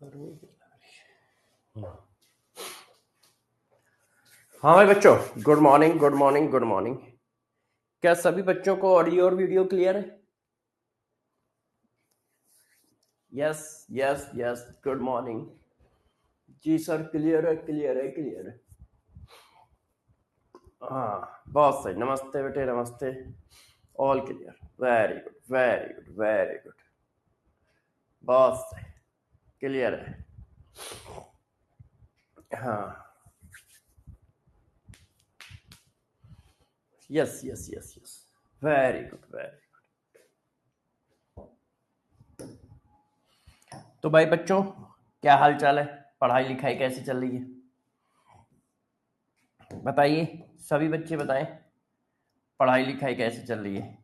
हाँ भाई बच्चों, good morning good morning good morning. क्या सभी बच्चों को ऑडियो और वीडियो क्लियर है? Yes yes yes, good morning जी सर। क्लियर है क्लियर है क्लियर है। हाँ बहुत सही, नमस्ते बेटे नमस्ते। All clear, very good very good very good, बहुत सही, क्लियर है। हाँ yes yes yes yes, very good very. तो भाई बच्चों, क्या हाल चाल है? पढ़ाई लिखाई कैसी चल रही है? बताइए, सभी बच्चे बताएं, पढ़ाई लिखाई कैसी चल रही है?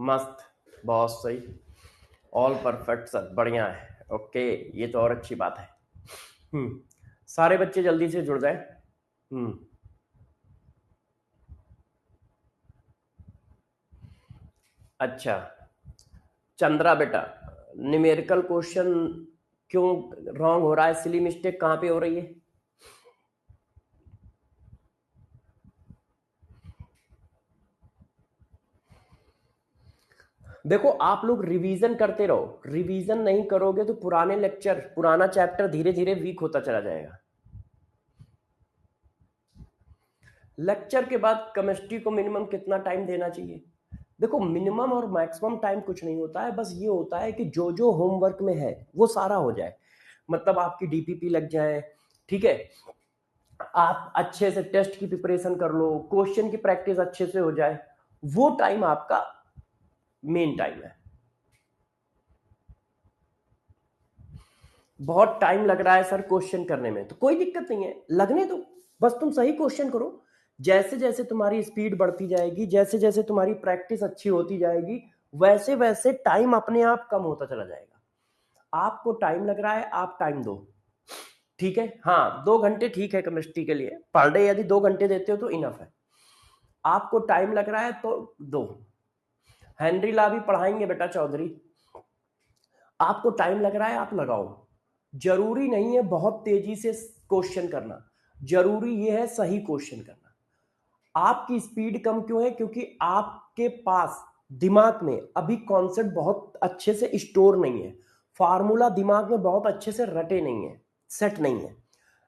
मस्त, बहुत सही, ऑल परफेक्ट सर, बढ़िया है। ओके, ये तो और अच्छी बात है। सारे बच्चे जल्दी से जुड़ जाए। अच्छा चंद्रा बेटा, न्यूमेरिकल क्वेश्चन क्यों रॉन्ग हो रहा है? सिली मिस्टेक कहाँ पे हो रही है? देखो, आप लोग रिवीजन करते रहो, रिवीजन नहीं करोगे तो पुराने लेक्चर, पुराना चैप्टर धीरे धीरे वीक होता चला जाएगा। लेक्चर के बाद केमिस्ट्री को मिनिमम कितना टाइम देना चाहिए? देखो, मिनिमम और मैक्सिमम टाइम कुछ नहीं होता है, बस ये होता है कि जो जो होमवर्क में है वो सारा हो जाए। मतलब आपकी डीपीपी लग जाए, ठीक है, आप अच्छे से टेस्ट की प्रिपरेशन कर लो, क्वेश्चन की प्रैक्टिस अच्छे से हो जाए, वो टाइम आपका मेन टाइम है। बहुत टाइम लग रहा है सर क्वेश्चन करने में, तो कोई दिक्कत नहीं है, लगने दो, बस तुम सही क्वेश्चन करो। जैसे जैसे तुम्हारी स्पीड बढ़ती जाएगी, जैसे जैसे तुम्हारी प्रैक्टिस अच्छी होती जाएगी, वैसे वैसे टाइम अपने आप कम होता चला जाएगा। आपको टाइम लग रहा है, आप टाइम दो, ठीक है। हाँ 2 घंटे ठीक है केमिस्ट्री के लिए, पर डे यदि 2 घंटे देते हो तो इनफ है। आपको टाइम लग रहा है तो दो। हेनरी ला भी पढ़ाएंगे बेटा चौधरी, आपको टाइम लग रहा है आप लगाओ। जरूरी नहीं है बहुत तेजी से क्वेश्चन करना, जरूरी ये है सही क्वेश्चन करना। आपकी स्पीड कम क्यों है? क्योंकि आपके पास दिमाग में अभी कॉन्सेप्ट बहुत अच्छे से स्टोर नहीं है, फार्मूला दिमाग में बहुत अच्छे से रटे नहीं है, सेट नहीं है।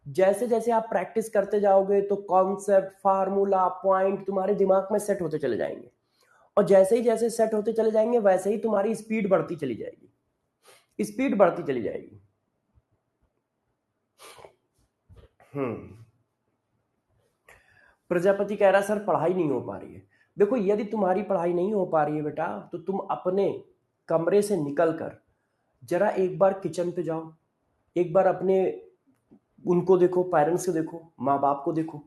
जैसे जैसे आप प्रैक्टिस करते जाओगे तो कॉन्सेप्ट, फार्मूला, पॉइंट तुम्हारे दिमाग में सेट होते चले जाएंगे, और जैसे ही जैसे सेट होते चले जाएंगे वैसे ही तुम्हारी स्पीड बढ़ती चली जाएगी, स्पीड बढ़ती चली जाएगी। प्रजापति कह रहा सर पढ़ाई नहीं हो पा रही है। देखो, यदि तुम्हारी पढ़ाई नहीं हो पा रही है बेटा, तो तुम अपने कमरे से निकल कर जरा एक बार किचन पे जाओ, एक बार अपने उनको देखो, पेरेंट्स को देखो, माँ बाप को देखो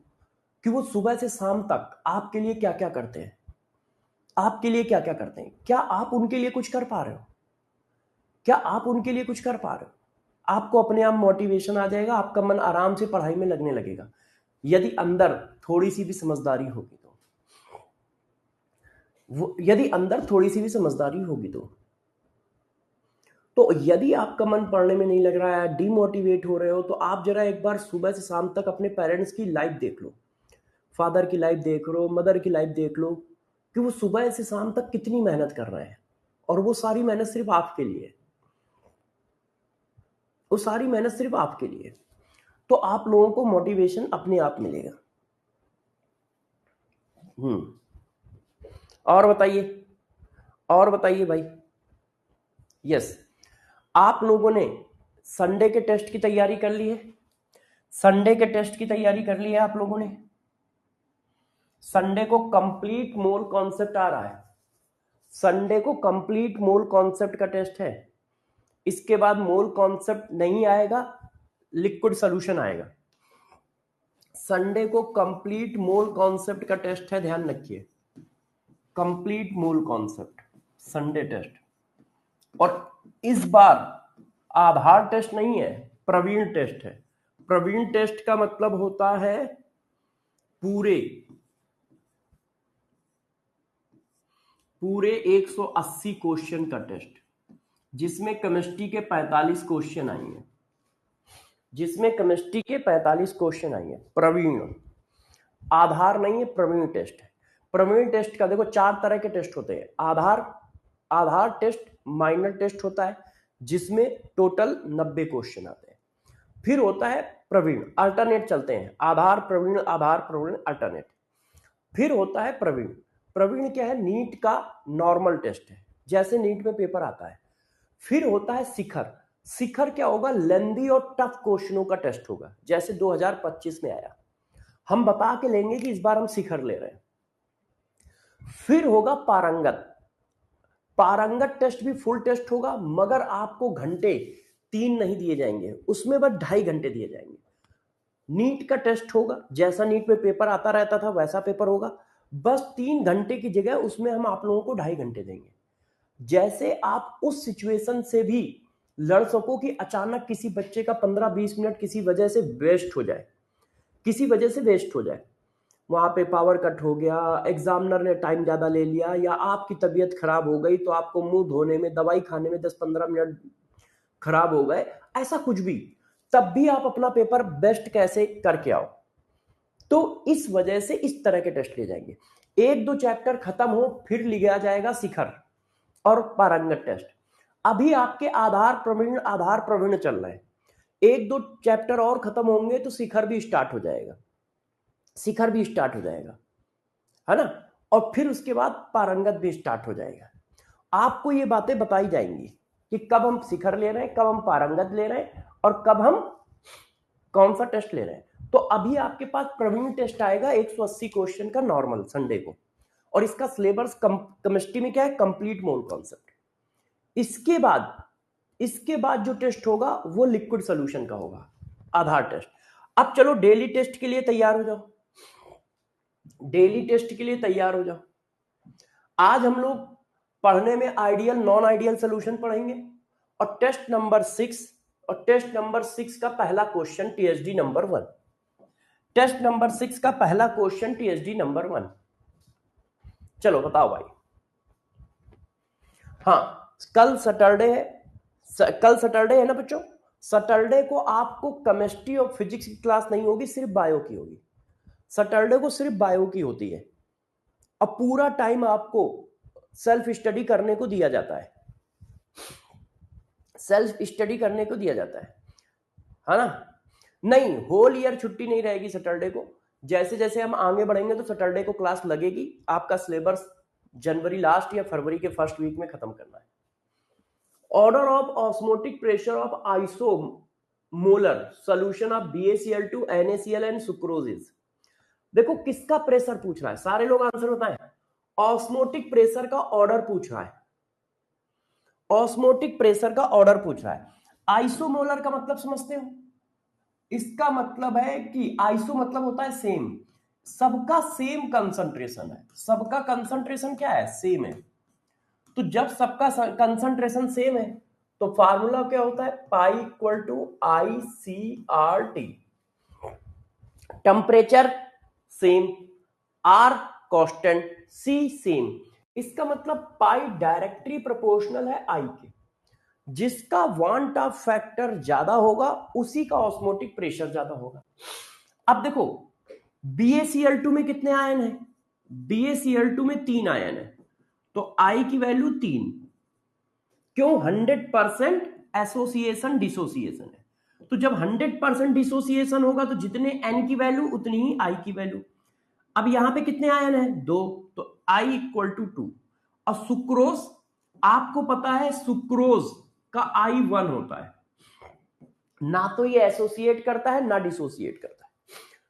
कि वो सुबह से शाम तक आपके लिए क्या क्या करते हैं, आपके लिए क्या क्या करते हैं। क्या आप उनके लिए कुछ कर पा रहे हो? क्या आप उनके लिए कुछ कर पा रहे हो? आपको अपने आप मोटिवेशन आ जाएगा, आपका मन आराम से पढ़ाई में लगने लगेगा, यदि अंदर थोड़ी सी भी समझदारी होगी तो। यदि अंदर थोड़ी सी भी समझदारी होगी तो यदि आपका मन पढ़ने में नहीं लग रहा है, डिमोटिवेट हो रहे हो, तो आप जरा एक बार सुबह से शाम तक अपने पेरेंट्स की लाइफ देख लो, फादर की लाइफ देख लो, मदर की लाइफ देख लो, कि वो सुबह से शाम तक कितनी मेहनत कर रहे हैं, और वो सारी मेहनत सिर्फ आपके लिए, वो सारी मेहनत सिर्फ आपके लिए। तो आप लोगों को मोटिवेशन अपने आप मिलेगा। और बताइए, और बताइए भाई। यस, आप लोगों ने संडे के टेस्ट की तैयारी कर ली है? संडे के टेस्ट की तैयारी कर ली है आप लोगों ने? संडे को कंप्लीट मोल कॉन्सेप्ट आ रहा है, संडे को कंप्लीट मोल कॉन्सेप्ट का टेस्ट है। इसके बाद मोल कॉन्सेप्ट नहीं आएगा, लिक्विड सॉल्यूशन आएगा। संडे को कंप्लीट मोल कॉन्सेप्ट का टेस्ट है, ध्यान रखिए, complete mole concept Sunday test. और इस बार आधार टेस्ट नहीं है, प्रवीण टेस्ट है। प्रवीण टेस्ट का मतलब होता है पूरे 180 क्वेश्चन का टेस्ट। जिसमें केमिस्ट्री के 45 क्वेश्चन आएंगे, जिसमें केमिस्ट्री के 45 क्वेश्चन आएंगे। प्रवीण, आधार नहीं है, प्रवीण टेस्ट है। प्रवीण टेस्ट का देखो 4 तरह के टेस्ट होते हैं। आधार टेस्ट माइनर टेस्ट होता है जिसमें टोटल 90 क्वेश्चन आते हैं। फिर होता है प्रवीण, अल्टरनेट चलते हैं, आधार प्रवीण अल्टरनेट। फिर होता है प्रवीण। प्रवीण क्या है? नीट का नॉर्मल टेस्ट है, जैसे नीट में पेपर आता है। फिर होता है शिखर। शिखर क्या होगा? लेंदी और टफ क्वेश्चनों का टेस्ट होगा, जैसे 2025 में आया। हम बता के लेंगे कि इस बार हम शिखर ले रहे हैं। फिर होगा पारंगत। पारंगत टेस्ट भी फुल टेस्ट होगा, मगर आपको घंटे 3 नहीं दिए जाएंगे, उसमें बस 2.5 घंटे दिए जाएंगे। नीट का टेस्ट होगा, जैसा नीट में पेपर आता रहता था वैसा पेपर होगा, बस 3 घंटे की जगह उसमें हम आप लोगों को 2.5 घंटे देंगे। जैसे आप उस सिचुएशन से भी लड़ सको कि अचानक किसी बच्चे का 15-20 मिनट किसी वजह से वेस्ट हो जाए, वहां पे पावर कट हो गया, एग्जामिनर ने टाइम ज्यादा ले लिया, या आपकी तबीयत खराब हो गई तो आपको मुंह धोने में, दवाई खाने में 10-15 मिनट खराब हो गए, ऐसा कुछ भी, तब भी आप अपना पेपर बेस्ट कैसे करके आओ। तो इस वजह से इस तरह के टेस्ट लिए जाएंगे। 1-2 चैप्टर खत्म हो फिर लिया जाएगा शिखर और पारंगत टेस्ट। अभी आपके आधार प्रवीण चल रहे हैं, 1-2 चैप्टर और खत्म होंगे तो शिखर भी स्टार्ट हो जाएगा, है ना। और फिर उसके बाद पारंगत भी स्टार्ट हो जाएगा। आपको ये बातें बताई जाएंगी कि कब हम शिखर ले रहे हैं, कब हम पारंगत ले रहे हैं, और कब हम कौन सा टेस्ट ले रहे हैं। तो अभी आपके पास प्रवीण टेस्ट आएगा 180 क्वेश्चन का नॉर्मल संडे को, और इसका सिलेबस केमिस्ट्री में क्या है? Complete mole concept. इसके बाद जो टेस्ट होगा वो लिक्विड सोल्यूशन का होगा, आधार टेस्ट। अब चलो डेली टेस्ट के लिए तैयार हो जाओ, आज हम लोग पढ़ने में आइडियल नॉन आइडियल सोल्यूशन पढ़ेंगे, और टेस्ट नंबर 6 का पहला क्वेश्चन टीएसडी नंबर 1। चलो बताओ भाई। हाँ, कल सैटरडे है ना बच्चों। सैटरडे को आपको केमिस्ट्री और फिजिक्स की क्लास नहीं होगी, सिर्फ बायो की होगी। सैटरडे को सिर्फ बायो की होती है, और पूरा टाइम आपको सेल्फ स्टडी करने को दिया जाता है, है ना। नहीं, होल ईयर छुट्टी नहीं रहेगी सैटरडे को। जैसे जैसे हम आगे बढ़ेंगे तो सैटरडे को क्लास लगेगी। आपका सिलेबस जनवरी लास्ट या फरवरी के फर्स्ट वीक में खत्म करना है। Order of osmotic pressure of isomolar solution of BaCl2 NaCl and सुक्रोजिस। देखो किसका प्रेशर पूछ रहा है, सारे लोग आंसर बताएं। ऑस्मोटिक प्रेशर का ऑर्डर पूछ रहा है। आइसोमोलर का मतलब समझते हो? इसका मतलब है कि आइसो मतलब होता है सेम, सबका सेम कंसंट्रेशन है। सबका कंसंट्रेशन क्या है? सेम है। तो जब सबका कंसंट्रेशन सेम है तो फार्मूला क्या होता है? Pi equal to ICRT। Temperature same, R constant, C same. इसका मतलब पाई डायरेक्टली प्रोपोर्शनल है I के। जिसका वांट ऑफ फैक्टर ज्यादा होगा उसी का ऑस्मोटिक प्रेशर ज्यादा होगा। अब देखो BaCl2 में कितने आयन है? BaCl2 में 3 आयन है, तो I की वैल्यू 3। क्यों? 100% एसोसिएशन डिसोसिएशन है। तो जब 100% डिसोसिएशन होगा तो जितने N की वैल्यू उतनी ही I की वैल्यू। अब यहां पे कितने आयन है? 2, तो I इक्वल टू 2। और सुक्रोज, आपको पता है सुक्रोज का I 1 होता है, ना तो ये एसोसिएट करता है ना डिसोसिएट करता है।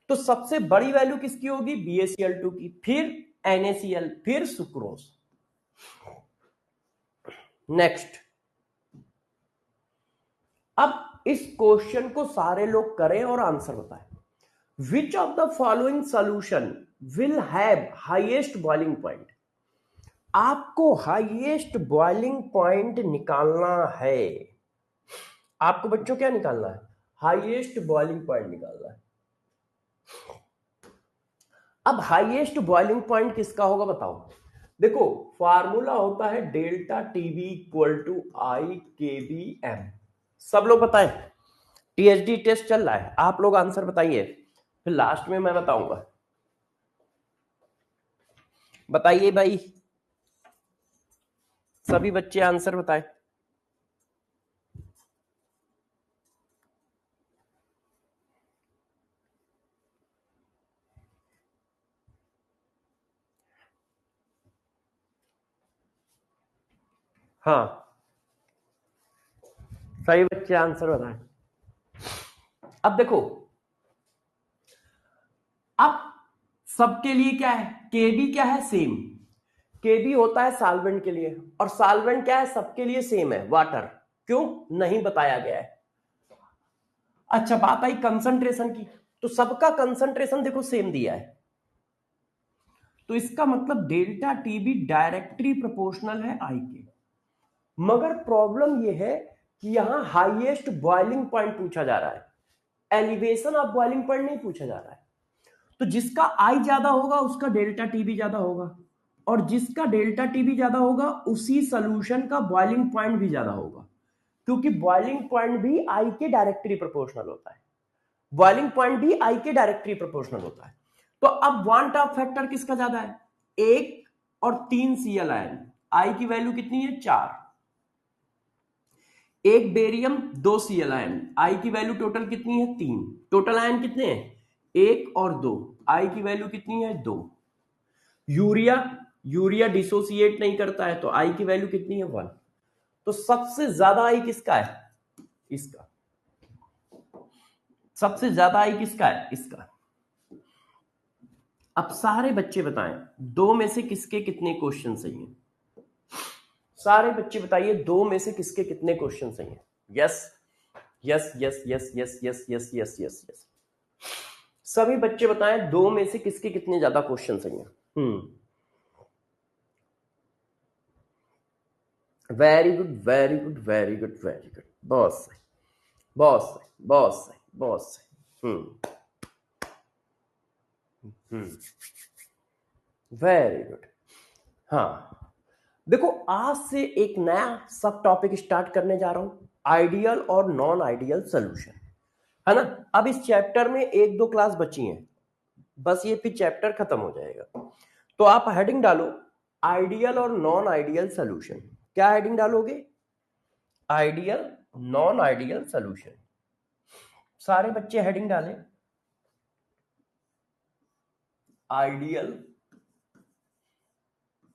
तो सबसे बड़ी वैल्यू किसकी होगी? BaCl2 की, फिर NaCl, फिर सुक्रोज। नेक्स्ट, अब इस क्वेश्चन को सारे लोग करें और आंसर बताएं। Which of the following solution will have highest boiling point? आपको हाईएस्ट बॉइलिंग पॉइंट निकालना है। आपको बच्चों क्या निकालना है? हाईएस्ट बॉइलिंग पॉइंट निकालना है। अब हाईएस्ट बॉइलिंग पॉइंट किसका होगा बताओ? देखो फार्मूला होता है डेल्टा टीवी इक्वल टू आई के बी एम, सब लोग बताएं। टीएचडी टेस्ट चल रहा है, आप लोग आंसर बताइए, फिर लास्ट में मैं बताऊंगा। बताइए भाई, सभी बच्चे आंसर बताएं। हाँ सही बच्चे आंसर बताएं। अब देखो, अब सबके लिए क्या है, केबी क्या है, सेम। केबी होता है सॉल्वेंट के लिए, और सॉल्वेंट क्या है, सबके लिए सेम है, वाटर। क्यों नहीं बताया गया है। अच्छा बात आई कंसंट्रेशन की, तो सबका कंसंट्रेशन देखो सेम दिया है, तो इसका मतलब डेल्टा टीबी डायरेक्टली प्रोपोर्शनल है आई के। मगर प्रॉब्लम यह है कि यहां हाईएस्ट बॉइलिंग पॉइंट पूछा जा रहा है, एलिवेशन ऑफ बॉइलिंग पॉइंट नहीं पूछा जा रहा है। तो जिसका आई ज्यादा होगा उसका डेल्टा टीबी ज्यादा होगा, और जिसका डेल्टा टीबी ज्यादा होगा उसी सोल्यूशन का बॉइलिंग पॉइंट भी ज्यादा होगा, क्योंकि बॉइलिंग पॉइंट भी आई के डायरेक्टली प्रोपोर्शनल होता है। बॉइलिंग पॉइंट भी आई के डायरेक्टली प्रोपोर्शनल होता है। तो अब वन टॉप फैक्टर किसका ज्यादा है, 1 और 3 Cl आई की वैल्यू कितनी है 4, 1 बेरियम 2 Cl आई की वैल्यू टोटल कितनी है 3, टोटल आयन कितने हैं 1 और 2, आई की वैल्यू कितनी है 2। यूरिया, यूरिया डिसोसिएट नहीं करता है, तो आई की वैल्यू कितनी है 1। तो सबसे ज्यादा आई किसका है, इसका। सबसे ज्यादा आई किसका है, इसका। अब सारे बच्चे बताएं दो में से किसके कितने क्वेश्चन सही हैं। सारे बच्चे बताइए दो में से किसके कितने क्वेश्चन सही हैं। Yes yes yes yes yes yes yes yes yes yes, सभी बच्चे बताएं दो में से किसके कितने ज्यादा क्वेश्चन सही हैं। Very good very good very good very good, बहुत सही बहुत सही बहुत सही बहुत सही। Very good. हाँ देखो, आज से एक नया सब टॉपिक स्टार्ट करने जा रहा हूं, आइडियल और नॉन आइडियल सोल्यूशन, है ना। अब इस चैप्टर में 1-2 क्लास बची हैं, बस ये फिर चैप्टर खत्म हो जाएगा। तो आप हेडिंग डालो आइडियल और नॉन आइडियल सोल्यूशन। क्या हेडिंग डालोगे, आइडियल नॉन आइडियल सोल्यूशन। सारे बच्चे हेडिंग डालें ideal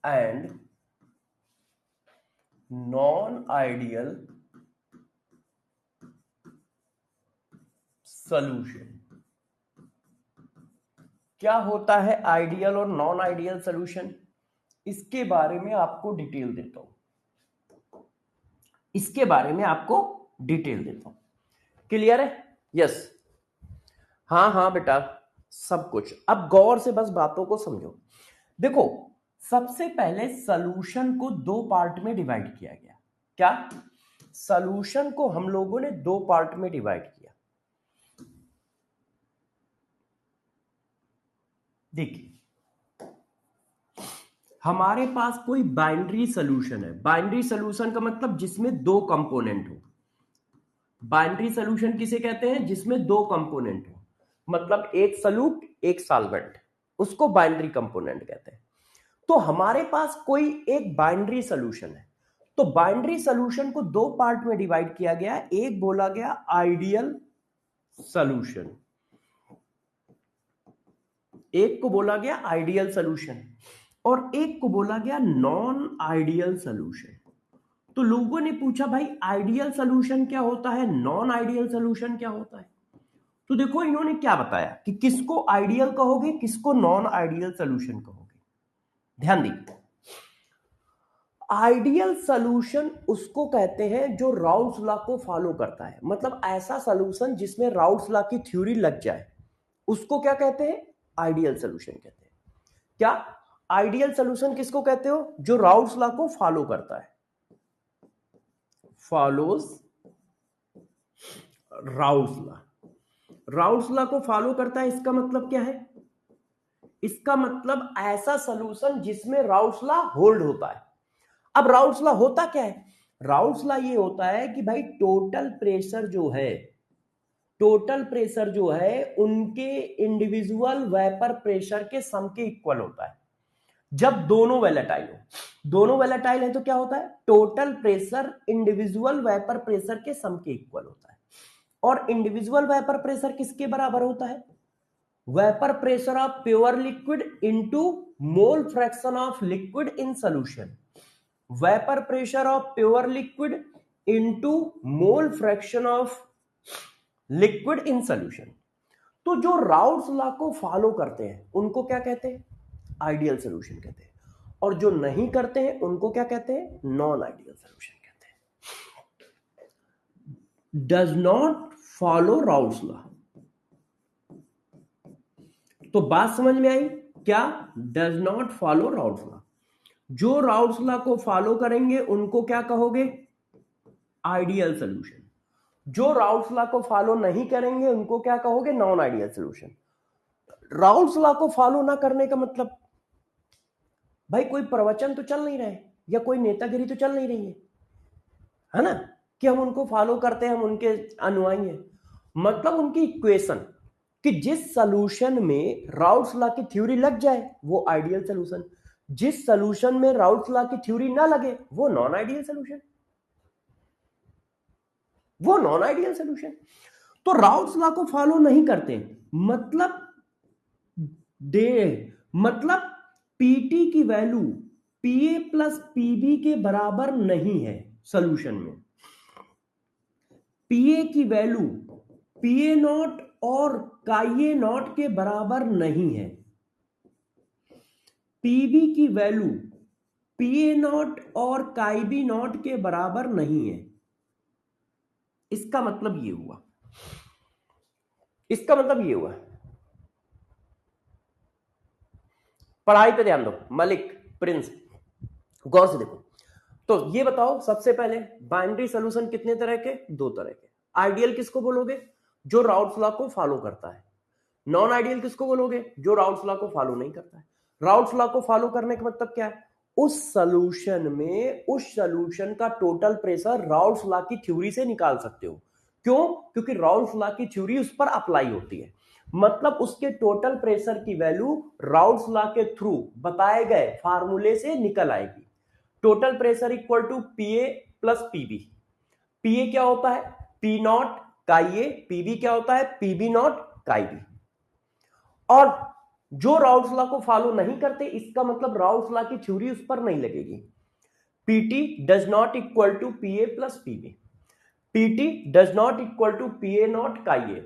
and non ideal solution. क्या होता है आइडियल और नॉन आइडियल सोल्यूशन, इसके बारे में आपको डिटेल देता हूं, इसके बारे में आपको डिटेल देता हूं। क्लियर है, यस। हाँ हाँ बेटा, सब कुछ। अब गौर से बस बातों को समझो। देखो सबसे पहले सॉल्यूशन को 2 पार्ट में डिवाइड किया गया। क्या, सॉल्यूशन को हम लोगों ने 2 पार्ट में डिवाइड किया। देखिए हमारे पास कोई बाइनरी सॉल्यूशन है, बाइनरी सॉल्यूशन का मतलब जिसमें 2 कंपोनेंट हो। बाइनरी सॉल्यूशन किसे कहते हैं, जिसमें 2 कंपोनेंट हो, मतलब एक सॉल्यूट एक सॉल्वेंट, उसको बाइनरी कंपोनेंट कहते हैं। तो हमारे पास कोई एक बाइनरी सॉल्यूशन है, तो बाइनरी सॉल्यूशन को 2 पार्ट में डिवाइड किया गया। एक बोला गया आइडियल सॉल्यूशन, एक को बोला गया आइडियल सॉल्यूशन, और एक को बोला गया नॉन आइडियल सॉल्यूशन। तो लोगों ने पूछा भाई आइडियल सॉल्यूशन क्या होता है, नॉन आइडियल सॉल्यूशन क्या होता है। तो देखो इन्होंने क्या बताया कि किसको आइडियल कहोगे, किसको नॉन आइडियल सॉल्यूशन कहोगे। ध्यान दीजिए, आइडियल सॉल्यूशन उसको कहते हैं जो राउल्स लॉ को फॉलो करता है, मतलब ऐसा सॉल्यूशन जिसमें राउल्स लॉ की थ्योरी लग जाए, उसको क्या कहते हैं, आइडियल सॉल्यूशन कहते हैं। क्या, आइडियल सॉल्यूशन किसको कहते हो, जो राउल्स लॉ को फॉलो करता है, follows Raoult's law. Raoult's law को फॉलो करता है, इसका मतलब क्या है, इसका मतलब ऐसा सॉल्यूशन जिसमें राउल्स लॉ होल्ड होता है। अब राउल्स लॉ होता क्या है? राउल्स लॉ ये होता है कि भाई टोटल प्रेशर जो है उनके इंडिविजुअल वेपर प्रेशर के सम के इक्वल होता है। जब दोनों वेलेटाइल है तो क्या होता है? Total pressure individual vapour pressure के सम के इक्वल होता है। और इंडिविजुअल वेपर प्रेशर किसके बराबर होता है? Vapour pressure of pure liquid into mole fraction of liquid in solution. Vapour pressure of pure liquid into mole fraction of liquid in solution. तो जो राउल्स लॉ को फॉलो करते हैं उनको क्या कहते हैं? आइडियल सॉल्यूशन कहते हैं। और जो नहीं करते हैं उनको क्या कहते हैं? नॉन आइडियल सॉल्यूशन कहते हैं। Does not follow Raoul's law. तो बात समझ में आई क्या? Does not follow Raoult's law. जो राउल्स लॉ को फॉलो करेंगे उनको क्या कहोगे? Ideal solution. जो राउल्स लॉ को फॉलो नहीं करेंगे उनको क्या कहोगे? Non ideal solution. Raoult's law को फॉलो ना करने का मतलब भाई कोई प्रवचन तो चल नहीं रहे या कोई नेतागिरी तो चल नहीं रही है ना, कि हम उनको फॉलो करते हैं, हम उनके अनुयायी हैं। मतलब उनकी इक्वेशन कि जिस सॉल्यूशन में राउल्स लॉ की थ्योरी लग जाए वो आइडियल सॉल्यूशन, जिस सॉल्यूशन में राउल्स लॉ की थ्योरी ना लगे वो नॉन आइडियल सॉल्यूशन, वो नॉन आइडियल सॉल्यूशन। तो राउल्स लॉ को फॉलो नहीं करते मतलब मतलब पीटी की वैल्यू पीए प्लस पीबी के बराबर नहीं है सॉल्यूशन में। पीए की वैल्यू पीए नॉट और काईए नॉट के बराबर नहीं है। पीबी की वैल्यू पीए नॉट और काईबी नॉट के बराबर नहीं है। इसका मतलब ये हुआ। पढ़ाई पे ध्यान दो, मलिक प्रिंस, गौर से देखो। तो ये बताओ सबसे पहले बाइनरी सॉल्यूशन कितने तरह के? दो तरह के। आइडियल किसको बोलोगे? जो राउल्स लॉ को फॉलो करता है। नॉन आइडियल किसको बोलोगे? जो राउल्स लॉ को फॉलो नहीं करता है। राउल्स लॉ को फॉलो करने का मतलब क्या है? उस सॉल्यूशन का टोटल प्रेशर राउल्स लॉ की थ्योरी से निकाल सकते हो। क्यों? क्योंकि राउल्स लॉ की थ्योरी उस पर अप्लाई होती है। मतलब उसके टोटल प्रेशर की वैल्यू राउल्स लॉ के थ्रू बताए गए फार्मूले से निकल आएगी। Total pressure equal to PA plus PB. PA क्या होता है? P not chi A. पीबी क्या होता है? PB naught chi B. और जो राउल्स लॉ को फॉलो नहीं करते इसका मतलब राउल्स लॉ की थ्योरी उस पर नहीं लगेगी। PT does not equal to PA plus PB. PT does not equal to PA naught chi A.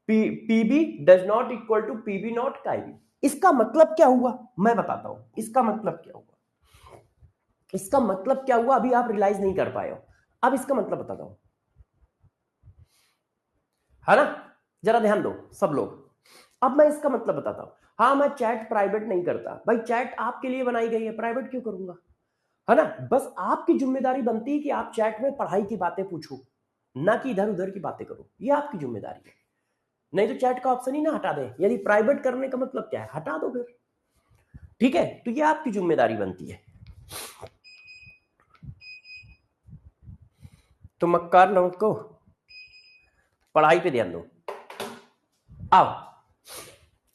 PB does not equal to PB naught chi B. इसका मतलब क्या हुआ मैं बताता हूं। इसका मतलब क्या हुआ अभी आप रियलाइज नहीं कर पाए हो। अब इसका मतलब बताता हूं, है ना? जरा ध्यान दो सब लोग। अब मैं इसका मतलब बताता हूं। हाँ, मैं चैट प्राइवेट नहीं करता भाई, चैट आपके लिए बनाई गई है, प्राइवेट क्यों करूंगा, है ना? बस आपकी जिम्मेदारी बनती है कि आप चैट में पढ़ाई की बातें पूछो, ना कि इधर उधर की बातें करो। ये आपकी जिम्मेदारी है। नहीं तो चैट का ऑप्शन ही ना हटा दे। यदि प्राइवेट करने का मतलब क्या है, हटा दो फिर, ठीक है? तो ये आपकी जिम्मेदारी बनती है। तो मक्कार नोट को पढ़ाई पे ध्यान दो।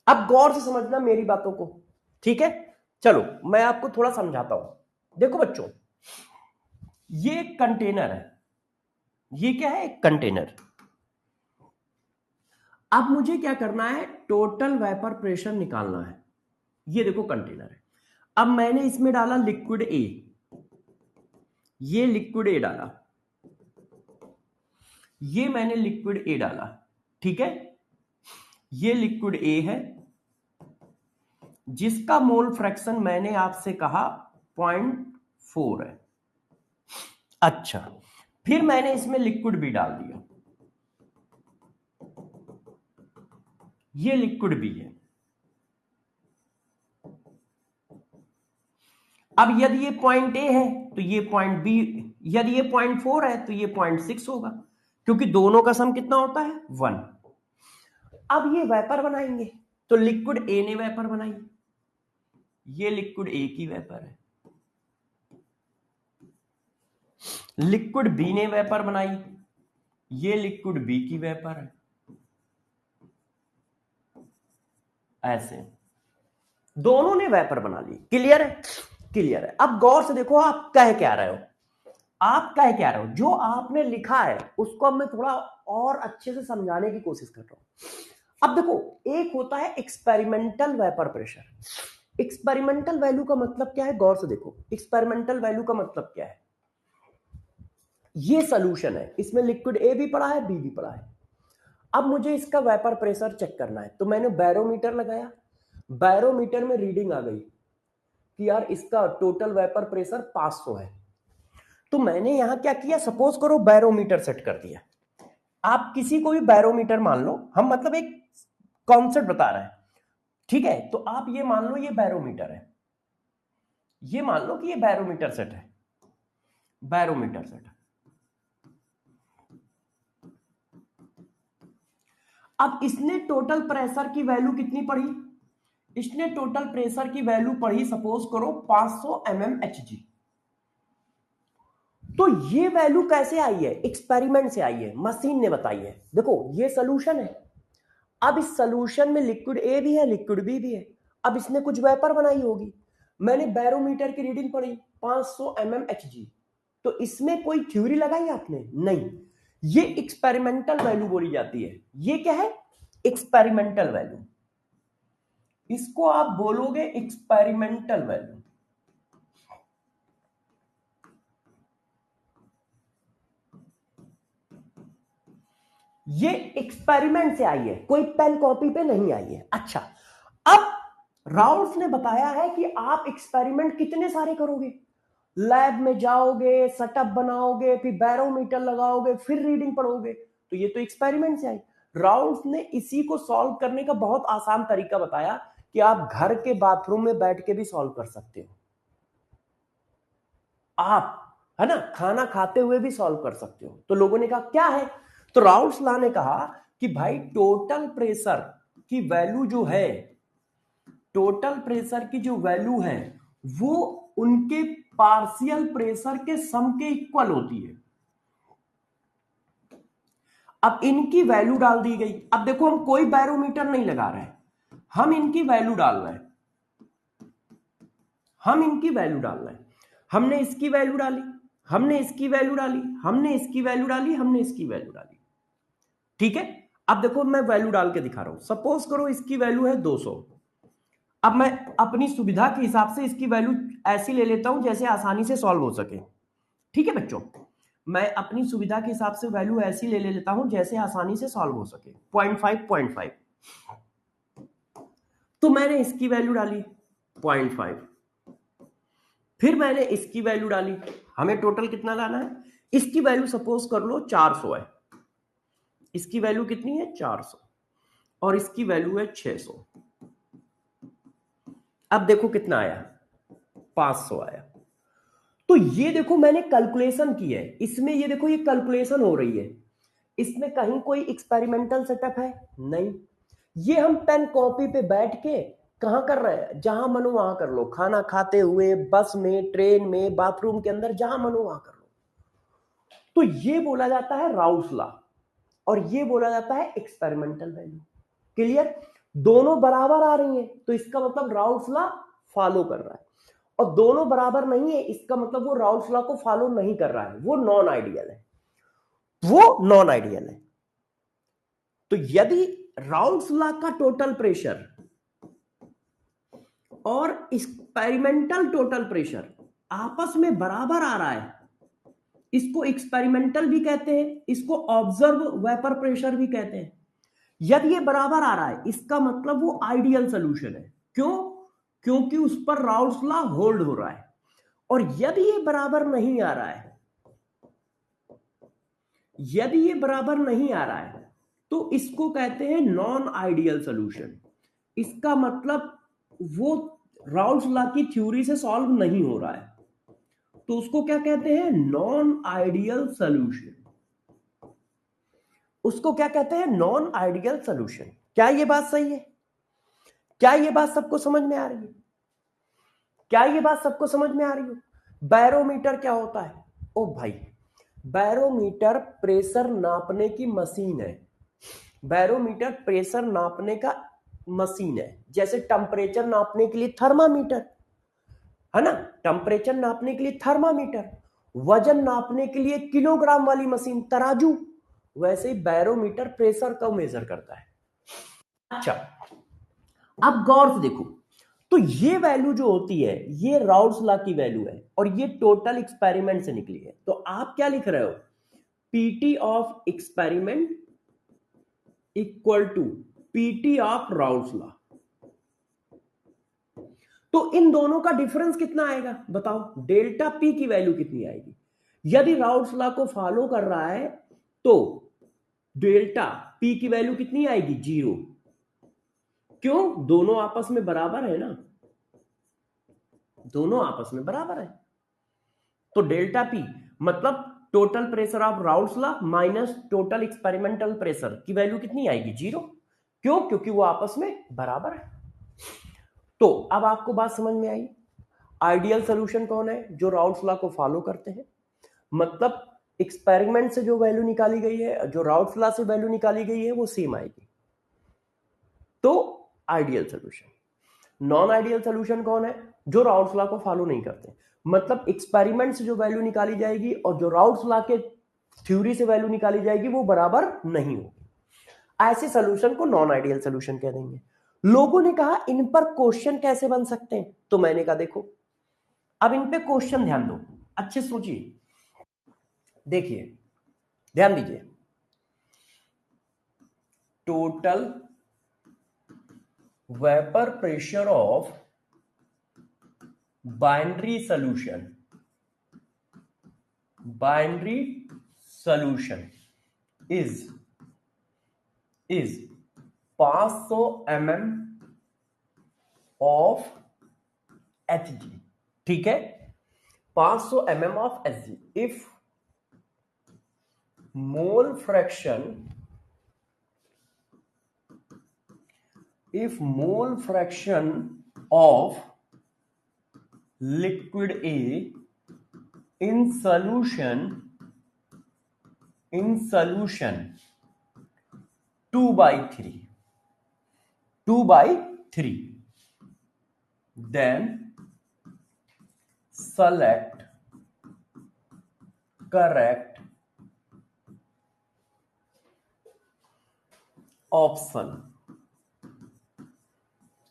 अब गौर से समझना मेरी बातों को, ठीक है? चलो मैं आपको थोड़ा समझाता हूं। देखो बच्चों, ये एक कंटेनर है। ये क्या है? एक कंटेनर। अब मुझे क्या करना है? टोटल वेपर प्रेशर निकालना है। ये देखो कंटेनर है। अब मैंने इसमें डाला लिक्विड ए। ये लिक्विड ए डाला, ये मैंने लिक्विड ए डाला, ठीक है? ये लिक्विड ए है जिसका मोल फ्रैक्शन मैंने आपसे कहा 0.4 है। अच्छा, फिर मैंने इसमें लिक्विड बी डाल दिया। ये लिक्विड बी है। अब यदि ये पॉइंट ए है तो ये पॉइंट बी, यदि ये 0.4 है तो ये 0.6 होगा, क्योंकि दोनों का सम कितना होता है? 1। अब ये वेपर बनाएंगे तो लिक्विड ए ने वेपर बनाई, ये लिक्विड ए की वेपर है, लिक्विड बी ने वेपर बनाई, ये लिक्विड बी की वेपर है, ऐसे दोनों ने वेपर बना ली। क्लियर है? क्लियर है। अब गौर से देखो आप कह क्या रहे हो, आप कह क्या रहे हो, जो आपने लिखा है उसको अब मैं थोड़ा और अच्छे से समझाने की कोशिश कर रहा हूं। अब देखो, एक होता है experimental vapour pressure. Experimental value का मतलब क्या है, गौर से देखो, एक्सपेरिमेंटल वैल्यू का मतलब क्या है, ये सोल्यूशन है, इसमें लिक्विड ए भी पड़ा है, बी भी पड़ा है। अब मुझे इसका वेपर प्रेशर चेक करना है, तो मैंने बैरोमीटर लगाया, बैरोमीटर में रीडिंग आ गई कि यार इसका टोटल वेपर प्रेशर 500 है। तो मैंने यहां क्या किया, सपोज करो बैरोमीटर सेट कर दिया। आप किसी को भी बैरोमीटर मान लो, हम मतलब एक कॉन्सेप्ट बता रहे हैं, ठीक है? तो आप ये मान लो ये बैरोमीटर है, ये मान लो कि ये बैरोमीटर सेट है, बैरोमीटर सेट। अब इसने टोटल प्रेशर की वैल्यू कितनी पढ़ी, इसने टोटल प्रेशर की वैल्यू पढ़ी सपोज करो 500 mmHg। तो ये वैल्यू कैसे आई है, एक्सपेरिमेंट से आई है, मशीन ने बताई है। देखो ये सोल्यूशन है, अब इस सोल्यूशन में लिक्विड ए भी है, लिक्विड बी भी है। अब इसने कुछ वेपर बनाई होगी, मैंने बैरोमीटर की रीडिंग पढ़ी 500 mmHg। तो इसमें कोई थ्योरी लगाई आपने? नहीं, ये एक्सपेरिमेंटल वैल्यू बोली जाती है। ये क्या है, एक्सपेरिमेंटल वैल्यू, इसको आप बोलोगे एक्सपेरिमेंटल वैल्यू। ये एक्सपेरिमेंट से आई है, कोई पेन कॉपी पे नहीं आई है। अच्छा, अब राउल्स ने बताया है कि आप एक्सपेरिमेंट कितने सारे करोगे, लैब में जाओगे, सेटअप बनाओगे, फिर बैरोमीटर लगाओगे, फिर रीडिंग पढ़ोगे, तो ये तो एक्सपेरिमेंट से आई। राउल्स ने इसी को सॉल्व करने का बहुत आसान तरीका बताया कि आप घर के बाथरूम में बैठ के भी सॉल्व कर सकते हो, आप, है ना, खाना खाते हुए भी सॉल्व कर सकते हो। तो लोगों ने कहा क्या है, तो राउल्स लॉ ने कहा कि भाई टोटल प्रेशर की वैल्यू जो है, टोटल प्रेशर की जो वैल्यू है वो उनके पार्शियल प्रेशर के सम के इक्वल होती है। अब इनकी वैल्यू डाल दी गई। अब देखो हम कोई बैरोमीटर नहीं लगा रहे हैं, हम इनकी वैल्यू डाल रहे हैं, हम इनकी वैल्यू डाल रहे हैं। हमने इसकी वैल्यू डाली, हमने इसकी वैल्यू डाली, हमने इसकी वैल्यू डाली, हमने इसकी वैल्यू डाली, ठीक है? अब देखो मैं वैल्यू डाल के दिखा रहा हूं, सपोज करो इसकी वैल्यू है 200। अब मैं अपनी सुविधा के हिसाब से इसकी वैल्यू ऐसी ले लेता हूं जैसे आसानी से सॉल्व हो सके, ठीक है बच्चों? मैं अपनी सुविधा के हिसाब से वैल्यू ऐसी ले लेता हूं जैसे आसानी से सॉल्व हो सके, 0.5 तो मैंने इसकी वैल्यू डाली 0.5, फिर मैंने इसकी वैल्यू डाली, हमें टोटल कितना लाना है, इसकी वैल्यू सपोज कर लो 400 है, इसकी वैल्यू कितनी है 400, और इसकी वैल्यू है 600। अब देखो कितना आया, 500 आया। तो ये देखो मैंने कैलकुलेशन की है, इसमें ये देखो ये कैलकुलेशन हो रही है, इसमें कहीं कोई एक्सपेरिमेंटल सेटअप है नहीं। ये हम पेन कॉपी पे बैठ के कहां कर रहे हैं, जहां मनो वहां कर लो, खाना खाते हुए, बस में, ट्रेन में, बाथरूम के अंदर, जहां मनो वहां कर लो। तो ये बोला जाता है राउल्स लॉ, और ये बोला जाता है एक्सपेरिमेंटल वैल्यू। क्लियर? दोनों बराबर आ रही हैं तो इसका मतलब राउल्स लॉ फॉलो कर रहा है, और दोनों बराबर नहीं है इसका मतलब वो राउल्स लॉ को फॉलो नहीं कर रहा है, वो नॉन आइडियल है, वो नॉन आइडियल है। तो यदि राउल्स लॉ का टोटल प्रेशर और एक्सपेरिमेंटल टोटल प्रेशर आपस में बराबर आ रहा है, इसको एक्सपेरिमेंटल भी कहते हैं, इसको ऑब्जर्व वेपर प्रेशर भी कहते हैं। यदि ये बराबर आ रहा है इसका मतलब वो आइडियल सॉल्यूशन है। क्यों? क्योंकि उस पर राउल्स लॉ होल्ड हो रहा है। और यदि ये बराबर नहीं आ रहा है, यदि ये बराबर नहीं आ रहा है तो इसको कहते हैं नॉन आइडियल सॉल्यूशन। इसका मतलब वो राउल्स लॉ की थ्योरी से सॉल्व नहीं हो रहा है, तो उसको क्या कहते हैं, नॉन आइडियल सॉल्यूशन। उसको क्या कहते हैं, नॉन आइडियल सॉल्यूशन। क्या ये बात सही है? क्या ये बात सबको समझ में आ रही है? क्या ये बात सबको समझ में आ रही हो? बैरोमीटर क्या होता है? ओ भाई, बैरोमीटर प्रेशर नापने की मशीन है। बैरोमीटर प्रेशर नापने का मशीन है, जैसे टेम्परेचर नापने के लिए थर्मामीटर है ना, टेम्परेचर नापने के लिए थर्मामीटर, वजन नापने के लिए किलोग्राम वाली मशीन तराजू, वैसे ही बैरोमीटर प्रेशर को मेजर करता है। अच्छा, अब गौर से देखो, तो ये वैल्यू जो होती है ये राउल्स लॉ की वैल्यू है और ये टोटल एक्सपेरिमेंट से निकली है। तो आप क्या लिख रहे हो? PT of experiment equal to PT of Raoult's law. तो इन दोनों का डिफरेंस कितना आएगा बताओ? डेल्टा पी की वैल्यू कितनी आएगी? यदि राउल्स लॉ को फॉलो कर रहा है तो डेल्टा पी की वैल्यू कितनी आएगी? 0। क्यों? दोनों आपस में बराबर है ना, दोनों आपस में बराबर है। तो डेल्टा पी मतलब total pressure of Raoult's law minus total experimental pressure की वैल्यू कितनी आएगी? 0। क्यों? क्योंकि वो आपस में बराबर है। तो अब आपको बात समझ में आई। आइडियल सोल्यूशन कौन है? जो राउल्स लॉ को फॉलो करते हैं, मतलब एक्सपेरिमेंट से जो वैल्यू निकाली गई है, जो राउल्स लॉ से वैल्यू निकाली गई है, वो सेम आएगी, तो ideal solution. Non ideal solution कौन है? जो राउल्स लॉ को फॉलो नहीं करते, मतलब एक्सपेरिमेंट से जो वैल्यू निकाली जाएगी और जो राउल्स लॉ के थ्योरी से वैल्यू निकाली जाएगी वो बराबर नहीं होगी। ऐसे सोल्यूशन को नॉन आइडियल सोल्यूशन कह देंगे। लोगों ने कहा इन पर क्वेश्चन कैसे बन सकते हैं, तो मैंने कहा देखो, अब इन पे क्वेश्चन ध्यान दो, अच्छे सोचिए, देखिए, ध्यान दीजिए। Total vapour pressure of binary solution, binary solution is 500 mm of Hg, ठीक है, 500 mm of Hg। If mole fraction, if mole fraction of liquid A in solution 2/3, then select correct option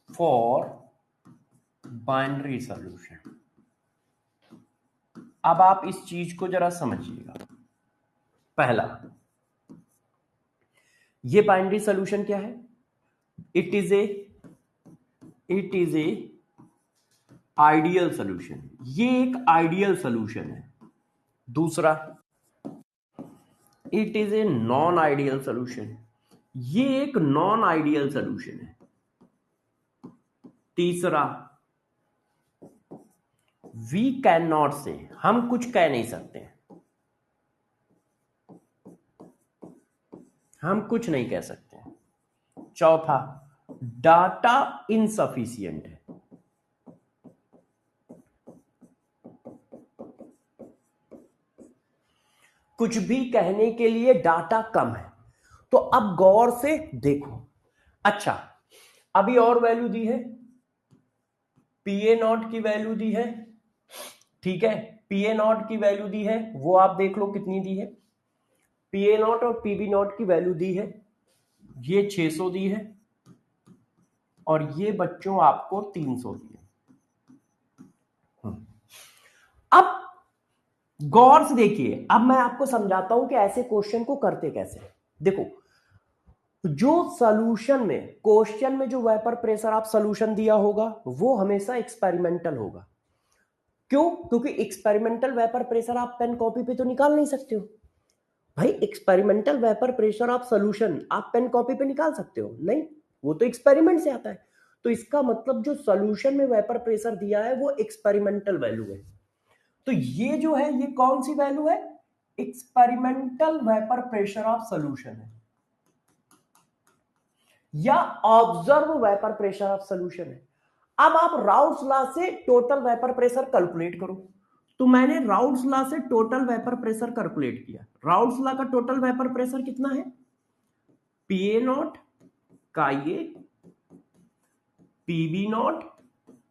for binary solution. अब आप इस चीज को जरा समझिएगा। पहला, ये बाइनरी सॉल्यूशन क्या है? It is a ideal solution, ये एक आइडियल सॉल्यूशन है। दूसरा, it is a non ideal solution, ये एक नॉन आइडियल सॉल्यूशन है। तीसरा, वी कैन नॉट से, हम कुछ कह नहीं सकते, हम कुछ नहीं कह सकते। चौथा, डाटा इनसफिशिएंट है, कुछ भी कहने के लिए डाटा कम है। तो अब गौर से देखो। अच्छा, अभी और वैल्यू दी है, पीए नॉट की वैल्यू दी है, ठीक है, पीए नॉट की वैल्यू दी है, वो आप देख लो कितनी दी है। पीए नॉट और पीबी नॉट की वैल्यू दी है, ये 600 दी है और ये बच्चों आपको 300 दी है। अब गौर से देखिए, अब मैं आपको समझाता हूं कि ऐसे क्वेश्चन को करते कैसे। देखो, जो सॉल्यूशन में, क्वेश्चन में जो वेपर प्रेशर आप सॉल्यूशन दिया होगा वो हमेशा एक्सपेरिमेंटल होगा। क्यों? क्योंकि एक्सपेरिमेंटल वेपर प्रेशर आप पेन कॉपी पे तो निकाल नहीं सकते हो भाई। Experimental vapour pressure of solution आप पेन कॉपी पे निकाल सकते हो? नहीं, वो तो एक्सपेरिमेंट से आता है। तो इसका मतलब जो सॉल्यूशन में वेपर प्रेशर दिया है वो एक्सपेरिमेंटल वैल्यू है। तो ये जो है ये कौन सी वैल्यू है? Experimental vapour pressure of solution है या observe vapour pressure of solution है। अब आप राउट्स लॉ से टोटल वेपर प्रेशर कैलकुलेट करो। तो मैंने राउट्स लॉ से टोटल वेपर प्रेशर कैलकुलेट किया। राउट्स लॉ का टोटल वेपर प्रेशर कितना है? पीए नॉट काई ए पीबी नॉट